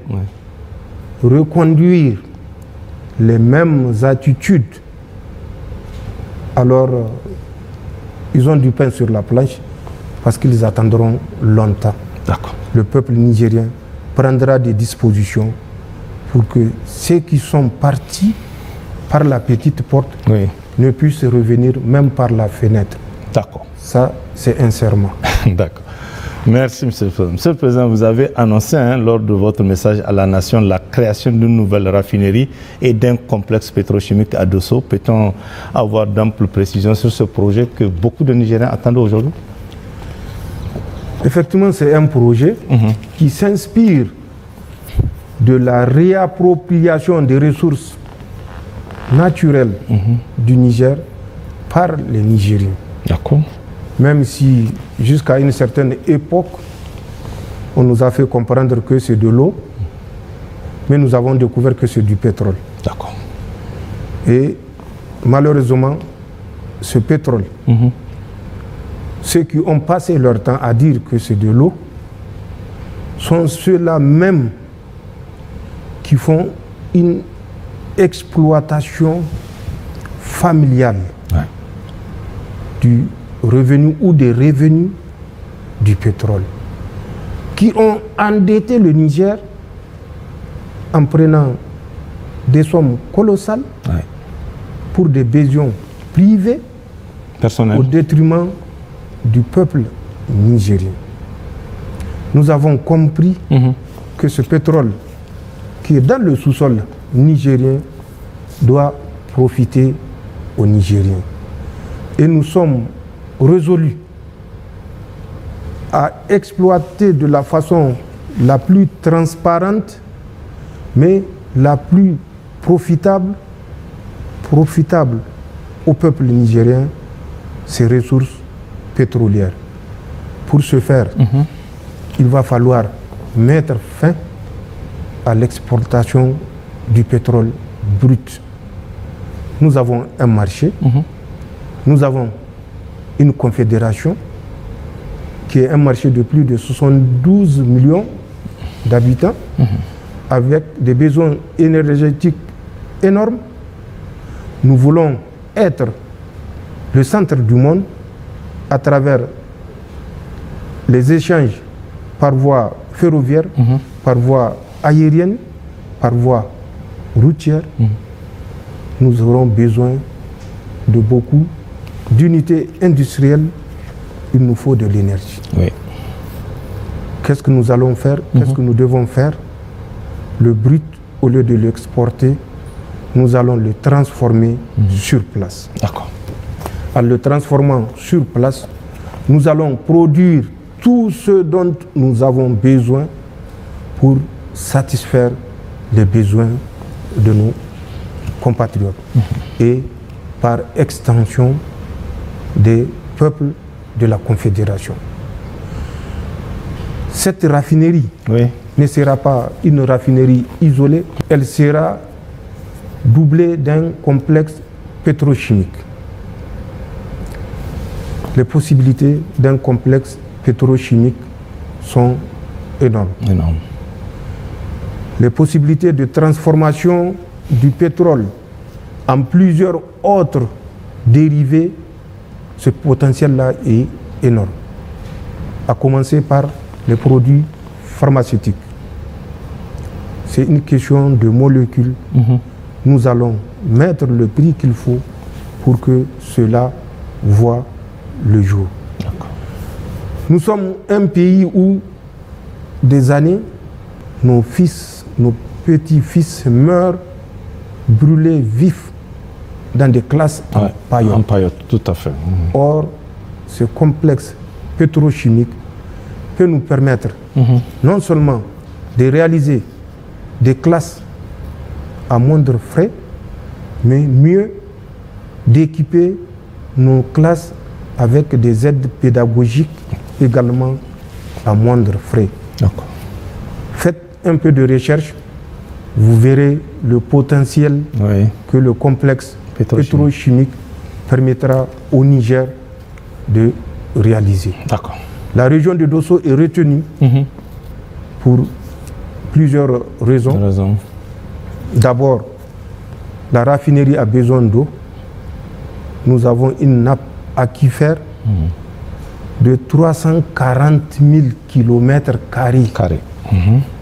Speaker 2: reconduire les mêmes attitudes, alors ils ont du pain sur la planche parce qu'ils attendront longtemps. Le peuple nigérien prendra des dispositions pour que ceux qui sont partis par la petite porte ne puissent revenir même par la fenêtre. Ça, c'est un serment.
Speaker 1: Merci, Monsieur le Président. Monsieur le Président, vous avez annoncé lors de votre message à la nation la création d'une nouvelle raffinerie et d'un complexe pétrochimique à Dosso. Peut-on avoir d'amples précisions sur ce projet que beaucoup de Nigériens attendent aujourd'hui?
Speaker 2: Effectivement, c'est un projet qui s'inspire de la réappropriation des ressources naturelles du Niger par les Nigériens.
Speaker 1: D'accord.
Speaker 2: Même si, jusqu'à une certaine époque, on nous a fait comprendre que c'est de l'eau, mais nous avons découvert que c'est du pétrole.
Speaker 1: D'accord.
Speaker 2: Et malheureusement, ce pétrole, ceux qui ont passé leur temps à dire que c'est de l'eau, sont ceux-là même qui font une exploitation familiale du revenu ou des revenus du pétrole, qui ont endetté le Niger en prenant des sommes colossales pour des besoins privés
Speaker 1: personnel,
Speaker 2: au détriment du peuple nigérien. Nous avons compris que ce pétrole qui est dans le sous-sol nigérien doit profiter aux Nigériens. Et nous sommes résolus à exploiter de la façon la plus transparente, mais la plus profitable au peuple nigérien, ces ressources pétrolières. Pour ce faire, il va falloir mettre fin à l'exportation du pétrole brut. Nous avons un marché, nous avons une confédération qui est un marché de plus de 72 millions d'habitants avec des besoins énergétiques énormes. Nous voulons être le centre du monde à travers les échanges par voie ferroviaire, par voie aérienne, par voie routière. Nous aurons besoin de beaucoup d'unités industrielles. Il nous faut de l'énergie.
Speaker 1: Oui.
Speaker 2: Qu'est-ce que nous allons faire? Qu'est-ce que nous devons faire? Le brut, au lieu de l'exporter, nous allons le transformer sur place.
Speaker 1: D'accord.
Speaker 2: En le transformant sur place, nous allons produire tout ce dont nous avons besoin pour satisfaire les besoins de nos compatriotes et par extension des peuples de la Confédération. Cette raffinerie ne sera pas une raffinerie isolée, elle sera doublée d'un complexe pétrochimique. Les possibilités d'un complexe pétrochimique sont énormes. Les possibilités de transformation du pétrole en plusieurs autres dérivés, ce potentiel-là est énorme. À commencer par les produits pharmaceutiques. C'est une question de molécules. Nous allons mettre le prix qu'il faut pour que cela voie le jour. Nous sommes un pays où des années, nos fils, nos petits-fils meurent brûlés vifs dans des classes en paillotte.
Speaker 1: En paillotte, tout à fait.
Speaker 2: Or, ce complexe pétrochimique peut nous permettre non seulement de réaliser des classes à moindre frais, mais mieux d'équiper nos classes avec des aides pédagogiques également à moindre frais. Faites un peu de recherche, vous verrez le potentiel que le complexe pétrochimique permettra au Niger de réaliser. La région de Dosso est retenue pour plusieurs raisons. D'abord, la raffinerie a besoin d'eau. Nous avons une nappe aquifère de 340 000 km².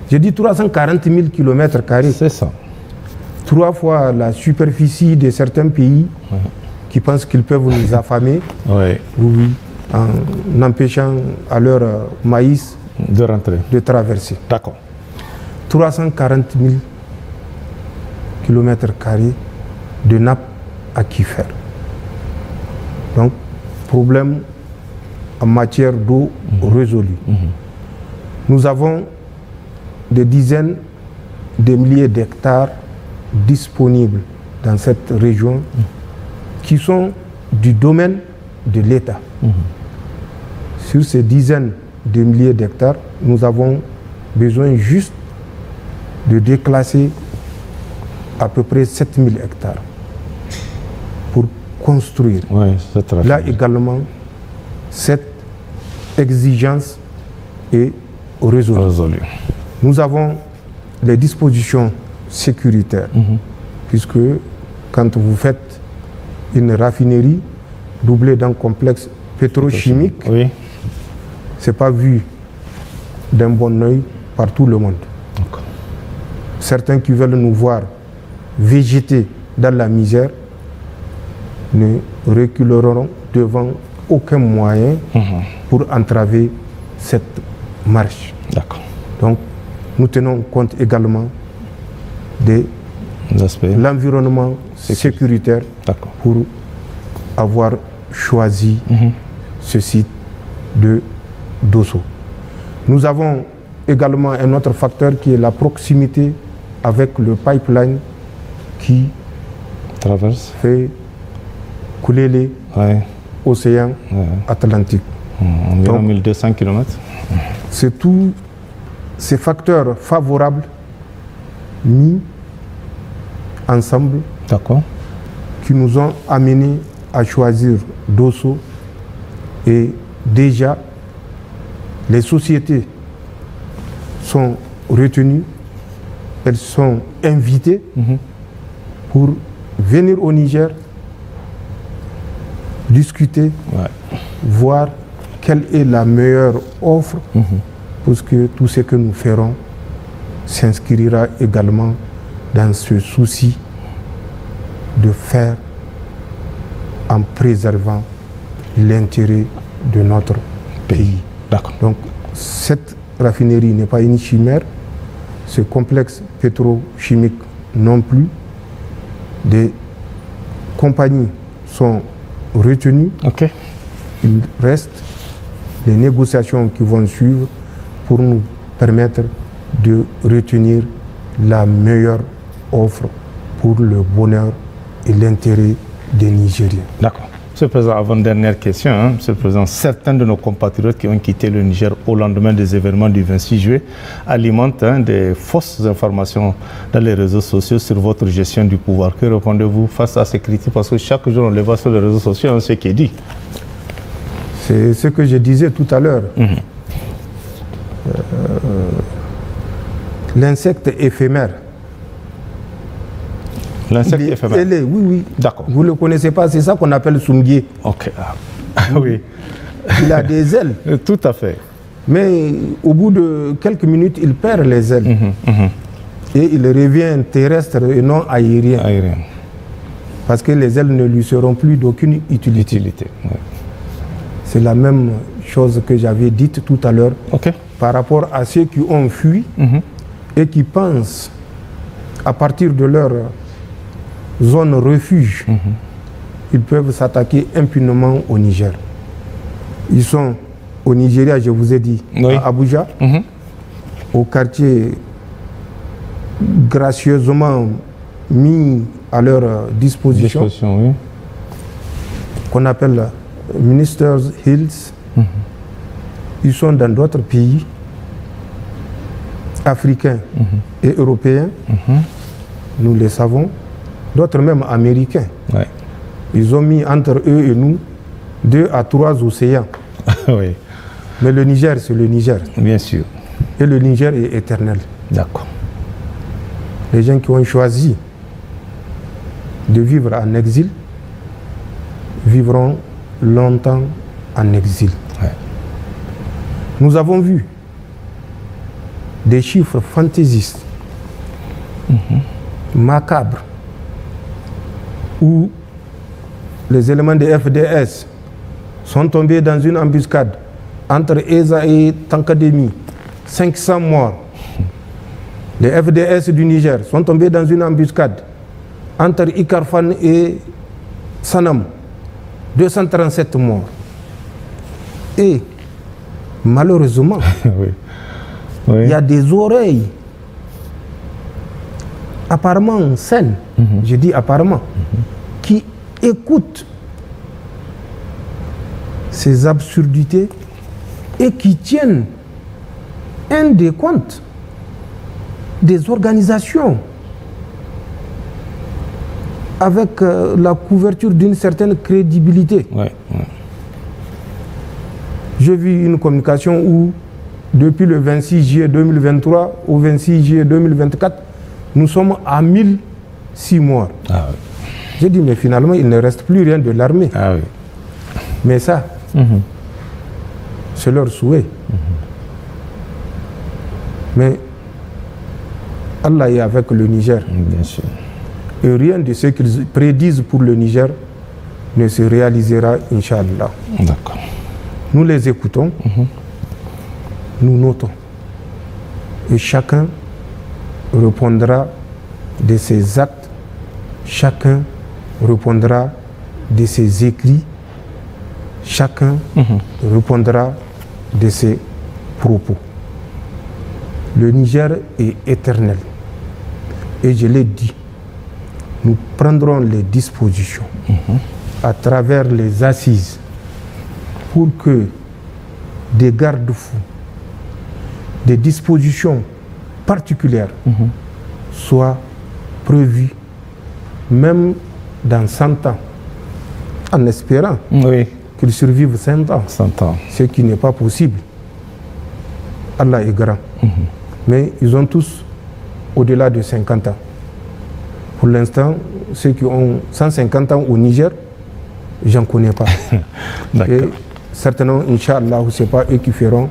Speaker 2: J'ai dit 340 000 km².
Speaker 1: C'est ça.
Speaker 2: 3 fois la superficie de certains pays qui pensent qu'ils peuvent nous affamer. En empêchant à leur maïs
Speaker 1: de rentrer,
Speaker 2: de traverser. 340 000 km² de nappe aquifère. Donc, problème en matière d'eau résolue. Nous avons des dizaines de milliers d'hectares disponibles dans cette région qui sont du domaine de l'État. Sur ces dizaines de milliers d'hectares, nous avons besoin juste de déclasser à peu près 7000 hectares pour construire.
Speaker 1: Oui,
Speaker 2: là également, cette exigence est résolue. Nous avons les dispositions sécuritaires, puisque quand vous faites une raffinerie doublée d'un complexe pétrochimique,
Speaker 1: oui,
Speaker 2: ce n'est pas vu d'un bon œil par tout le monde. Certains qui veulent nous voir végéter dans la misère ne reculeront devant aucun moyen pour entraver cette marche. Donc, nous tenons compte également de l'environnement sécuritaire pour avoir choisi ce site de Dosso. Nous avons également un autre facteur qui est la proximité avec le pipeline qui fait couler les océans Atlantiques.
Speaker 1: Environ 1200 km.
Speaker 2: C'est tous ces facteurs favorables mis ensemble qui nous ont amenés à choisir Dosso, et déjà les sociétés sont retenues, elles sont invitées pour venir au Niger, discuter, voir quelle est la meilleure offre, parce que tout ce que nous ferons s'inscrira également dans ce souci de faire en préservant l'intérêt de notre pays. Donc cette raffinerie n'est pas une chimère, ce complexe pétrochimique non plus. Des compagnies sont retenues. Il reste les négociations qui vont suivre pour nous permettre de retenir la meilleure offre pour le bonheur et l'intérêt des Nigériens.
Speaker 1: D'accord. Monsieur le Président, avant-dernière question, Monsieur le Président, certains de nos compatriotes qui ont quitté le Niger au lendemain des événements du 26 juillet alimentent des fausses informations dans les réseaux sociaux sur votre gestion du pouvoir. Que répondez-vous face à ces critiques? Parce que chaque jour, on les voit sur les réseaux sociaux, ce qui est dit.
Speaker 2: C'est ce que je disais tout à l'heure. L'insecte éphémère.
Speaker 1: L'insecte éphémère.
Speaker 2: Oui.
Speaker 1: D'accord.
Speaker 2: Vous ne le connaissez pas, c'est ça qu'on appelle Soumgué.
Speaker 1: Oui.
Speaker 2: Il a des ailes.
Speaker 1: Tout à fait.
Speaker 2: Mais au bout de quelques minutes, il perd les ailes. Et il revient terrestre et non aérien. Parce que les ailes ne lui seront plus d'aucune utilité. C'est la même chose que j'avais dite tout à l'heure par rapport à ceux qui ont fui et qui pensent à partir de leur zone refuge, ils peuvent s'attaquer impunément au Niger. Ils sont au Nigeria, je vous ai dit, à Abuja, au quartier gracieusement mis à leur disposition, qu'on appelle Ministers Hills. Ils sont dans d'autres pays africains et européens, nous les savons, d'autres même américains. Ils ont mis entre eux et nous 2 à 3 océans. Mais le Niger, c'est le Niger.
Speaker 1: Bien sûr.
Speaker 2: Et le Niger est éternel.
Speaker 1: D'accord.
Speaker 2: Les gens qui ont choisi de vivre en exil vivront longtemps en exil. Nous avons vu des chiffres fantaisistes, macabres, où les éléments de FDS sont tombés dans une embuscade entre ESA et Tankademi. 500 morts. Les FDS du Niger sont tombés dans une embuscade entre Ikarfan et Sanam. 237 morts. Et malheureusement, il y a des oreilles apparemment saines, je dis apparemment, qui écoutent ces absurdités et qui tiennent un décompte des organisations avec la couverture d'une certaine crédibilité. J'ai vu une communication où, depuis le 26 juillet 2023 au 26 juillet 2024, nous sommes à 1006 morts. J'ai dit, mais finalement, il ne reste plus rien de l'armée. Mais ça, c'est leur souhait. Mais Allah est avec le Niger.
Speaker 1: Bien sûr.
Speaker 2: Et rien de ce qu'ils prédisent pour le Niger ne se réalisera, Inch'Allah.
Speaker 1: D'accord.
Speaker 2: Nous les écoutons, nous notons. Et chacun répondra de ses actes, chacun répondra de ses écrits, chacun répondra de ses propos. Le Niger est éternel. Et je l'ai dit, nous prendrons les dispositions à travers les assises pour que des garde-fous, des dispositions particulières soient prévues, même dans 100 ans, en espérant qu'ils survivent 100 ans, ce qui n'est pas possible. Allah est grand. Mais ils ont tous au-delà de 50 ans. Pour l'instant, ceux qui ont 150 ans au Niger, j'en connais pas. Et certainement, Inch'Allah, ce n'est pas eux qui feront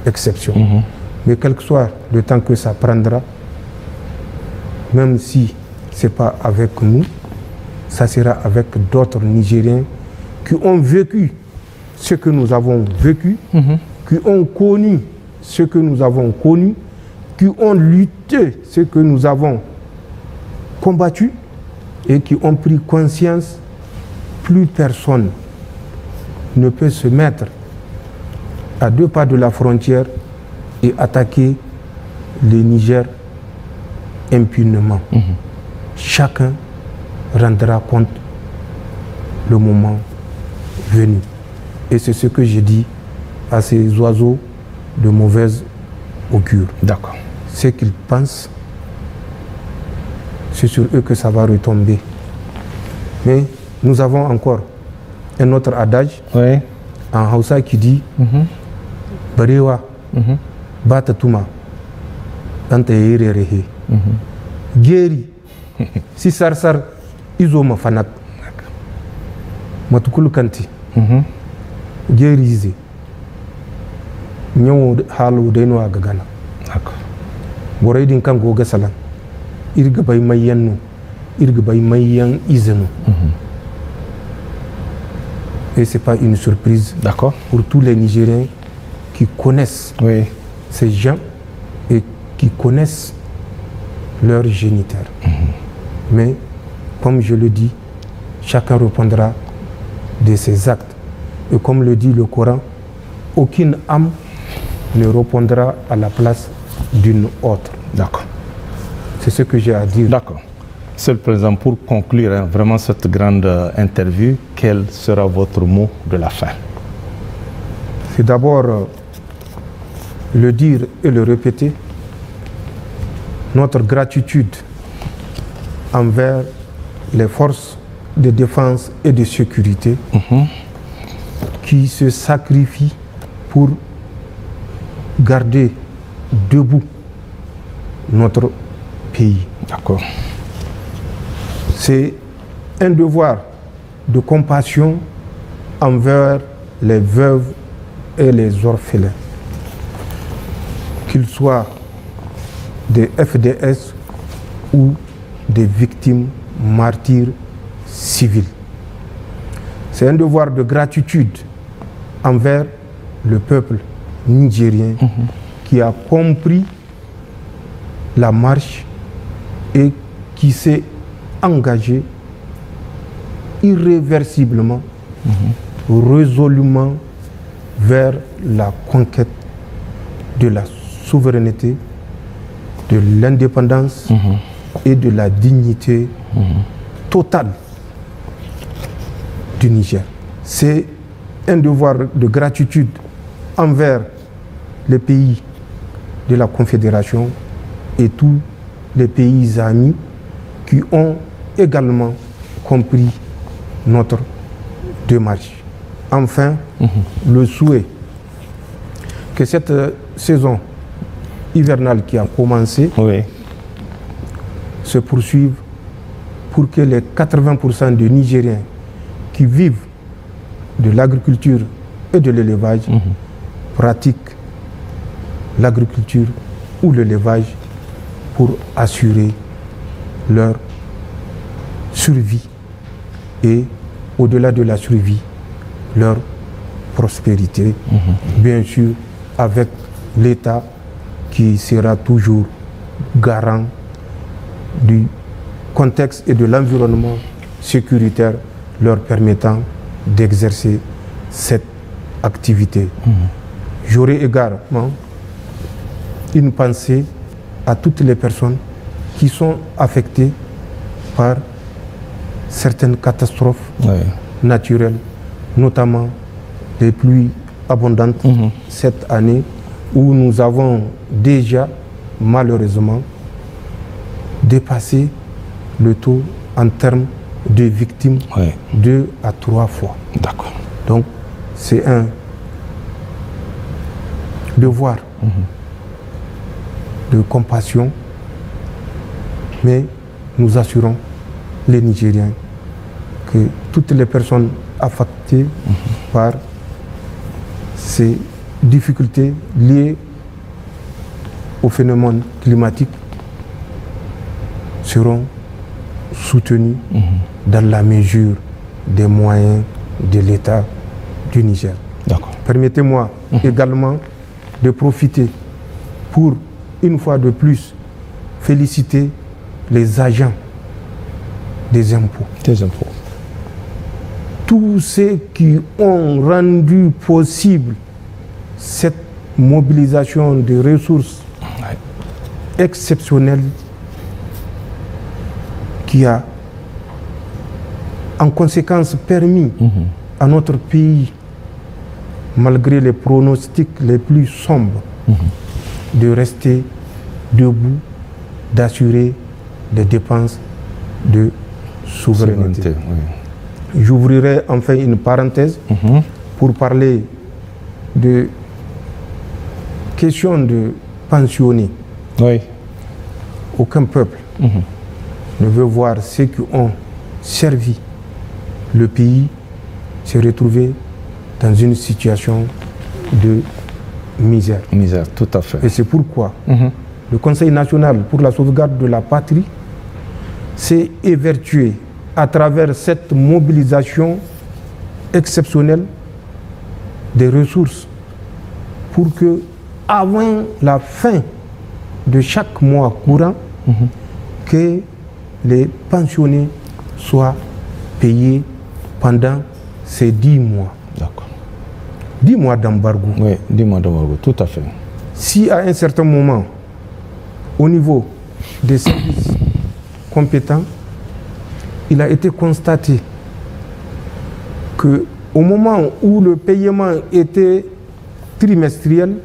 Speaker 2: exception. Mais quel que soit le temps que ça prendra, même si ce n'est pas avec nous, ça sera avec d'autres Nigériens qui ont vécu ce que nous avons vécu, qui ont connu ce que nous avons connu, qui ont lutté ce que nous avons combattu et qui ont pris conscience. Plus personne ne peut se mettre à 2 pas de la frontière et attaquer le Niger impunément. Chacun rendra compte le moment venu. Et c'est ce que je dis à ces oiseaux de mauvaise augure.
Speaker 1: D'accord.
Speaker 2: Ce qu'ils pensent, c'est sur eux que ça va retomber. Mais nous avons encore un autre adage en Hausa qui dit Barewa Bata Tuma Anta Yererehe Geri Si Sarsar Izoma Fanat Matukulu Kanti Geri Ize Nyawo Halu Denwa Gagana.
Speaker 1: D'accord.
Speaker 2: Boray din kan goga salan irga bay mayannu irga bay mayan izenu. Et c'est pas une surprise pour tous les Nigériens qui connaissent ces gens et qui connaissent leurs géniteurs. Mais comme je le dis, chacun répondra de ses actes. Et comme le dit le Coran, aucune âme ne répondra à la place d'une autre.
Speaker 1: D'accord.
Speaker 2: C'est ce que j'ai à dire.
Speaker 1: D'accord. Monsieur le Président, pour conclure vraiment cette grande interview, quel sera votre mot de la fin?
Speaker 2: C'est d'abord le dire et le répéter, notre gratitude envers les forces de défense et de sécurité qui se sacrifient pour garder debout notre pays.
Speaker 1: D'accord.
Speaker 2: C'est un devoir de compassion envers les veuves et les orphelins, qu'ils soient des FDS ou des victimes martyrs civils. C'est un devoir de gratitude envers le peuple nigérien qui a compris la marche et qui s'est engagé irréversiblement, résolument vers la conquête de la souveraineté, de l'indépendance et de la dignité totale du Niger. C'est un devoir de gratitude envers les pays de la Confédération et tous les pays amis qui ont également compris notre démarche. Enfin, le souhait que cette saison hivernale qui a commencé se poursuive pour que les 80% des Nigériens qui vivent de l'agriculture et de l'élevage pratiquent l'agriculture ou l'élevage pour assurer leur survie et, au-delà de la survie, leur prospérité, bien sûr avec l'État qui sera toujours garant du contexte et de l'environnement sécuritaire leur permettant d'exercer cette activité. J'aurai également une pensée à toutes les personnes qui sont affectées par certaines catastrophes naturelles, notamment les pluies abondantes cette année, où nous avons déjà malheureusement dépassé le taux en termes de victimes 2 à 3 fois.
Speaker 1: D'accord.
Speaker 2: Donc c'est un devoir de compassion, mais nous assurons les Nigériens que toutes les personnes affectées par ces difficultés liées au phénomène climatique seront soutenues dans la mesure des moyens de l'État du Niger. Permettez-moi également de profiter pour, une fois de plus, féliciter les agents des impôts. Tous ceux qui ont rendu possible cette mobilisation de ressources exceptionnelles qui a en conséquence permis à notre pays, malgré les pronostics les plus sombres, de rester debout, d'assurer des dépenses de souveraineté. J'ouvrirai enfin une parenthèse pour parler de question de pensionnés. Aucun peuple ne veut voir ceux qui ont servi le pays se retrouver dans une situation de misère.
Speaker 1: Tout à fait.
Speaker 2: Et c'est pourquoi le Conseil national pour la sauvegarde de la patrie s'est évertué à travers cette mobilisation exceptionnelle des ressources pour que, avant la fin de chaque mois courant, que les pensionnés soient payés pendant ces 10 mois. 10 mois d'embargo.
Speaker 1: 10 mois d'embargo, tout à fait.
Speaker 2: Si à un certain moment, au niveau des services compétents, il a été constaté qu'au moment où le paiement était trimestriel,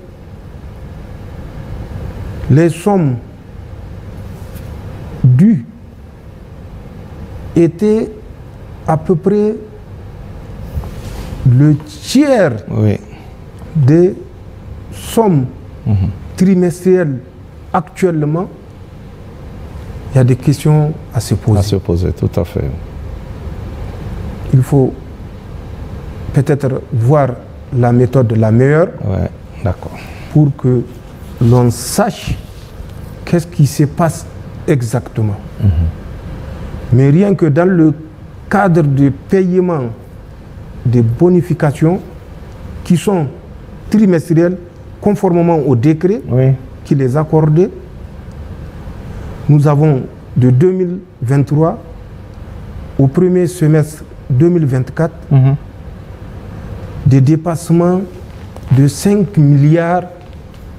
Speaker 2: les sommes dues étaient à peu près le tiers des sommes trimestrielles actuellement. Il y a des questions à se poser.
Speaker 1: Tout à fait.
Speaker 2: Il faut peut-être voir la méthode la meilleure pour que l'on sache qu'est-ce qui se passe exactement. Mais rien que dans le cadre du paiement des bonifications qui sont trimestrielles, conformément au décret qui les accordait, nous avons de 2023 au premier semestre 2024 des dépassements de 5 milliards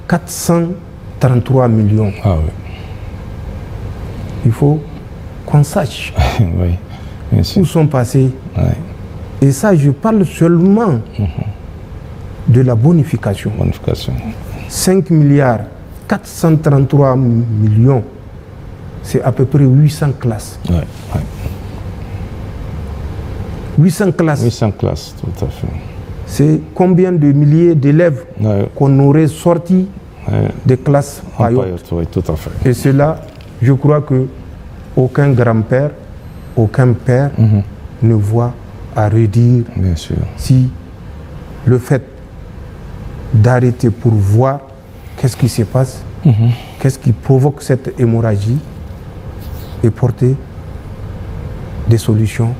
Speaker 2: 433 millions.
Speaker 1: Ah oui.
Speaker 2: Il faut qu'on sache
Speaker 1: Oui, bien sûr.
Speaker 2: où sont passés.
Speaker 1: Oui.
Speaker 2: Et ça, je parle seulement de la bonification.
Speaker 1: Bonification.
Speaker 2: 5 milliards 433 millions, c'est à peu près 800 classes.
Speaker 1: Oui, oui.
Speaker 2: 800 classes.
Speaker 1: 800 classes, tout à fait.
Speaker 2: C'est combien de milliers d'élèves qu'on aurait sortis des classes paillotes.
Speaker 1: Oui, tout à fait.
Speaker 2: Et cela, je crois que aucun grand-père, aucun père ne voit à redire.
Speaker 1: Bien sûr.
Speaker 2: Si le fait d'arrêter pour voir qu'est-ce qui se passe, qu'est-ce qui provoque cette hémorragie et porter des solutions,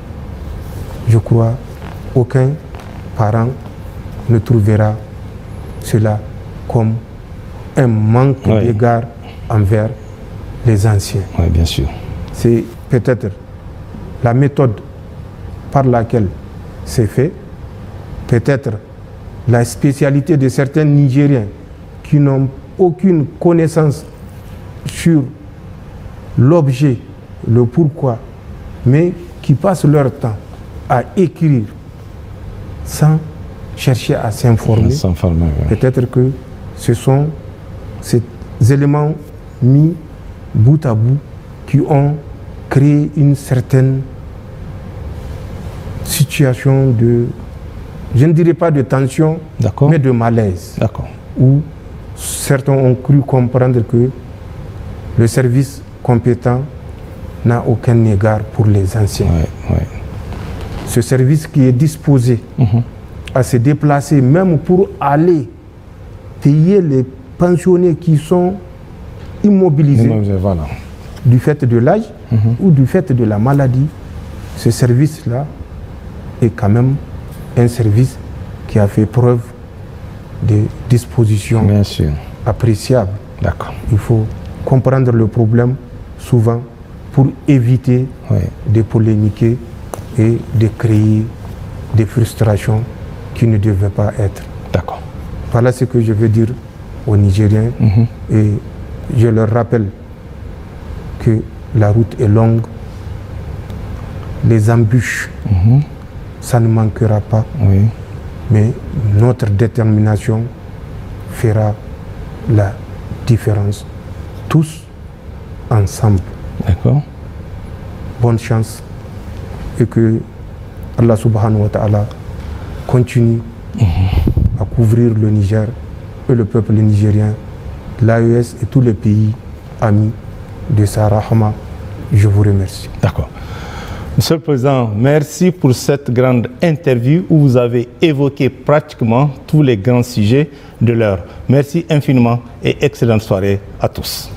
Speaker 2: je crois aucun parent ne trouvera cela comme un manque d'égard envers les anciens.
Speaker 1: Oui, bien sûr.
Speaker 2: C'est peut-être la méthode par laquelle c'est fait, peut-être la spécialité de certains Nigériens qui n'ont aucune connaissance sur l'objet, le pourquoi, mais qui passent leur temps à écrire sans chercher à s'informer. Peut-être que ce sont ces éléments mis bout à bout qui ont créé une certaine situation de, je ne dirais pas de tension, mais de malaise. Où certains ont cru comprendre que le service compétent n'a aucun égard pour les anciens. Ce service qui est disposé à se déplacer, même pour aller payer les pensionnés qui sont immobilisés du fait de l'âge ou du fait de la maladie, ce service-là est quand même un service qui a fait preuve de disposition appréciable. Il faut comprendre le problème souvent pour éviter de polémiquer et de créer des frustrations qui ne devaient pas être. Voilà ce que je veux dire aux Nigériens et je leur rappelle que la route est longue, les embûches, ça ne manquera pas, mais notre détermination fera la différence, tous ensemble. Bonne chance et que Allah subhanahu wa ta'ala continue à couvrir le Niger et le peuple nigérien, l'AES et tous les pays amis de sa rahma. Je vous remercie.
Speaker 1: Monsieur le Président, merci pour cette grande interview où vous avez évoqué pratiquement tous les grands sujets de l'heure. Merci infiniment et excellente soirée à tous.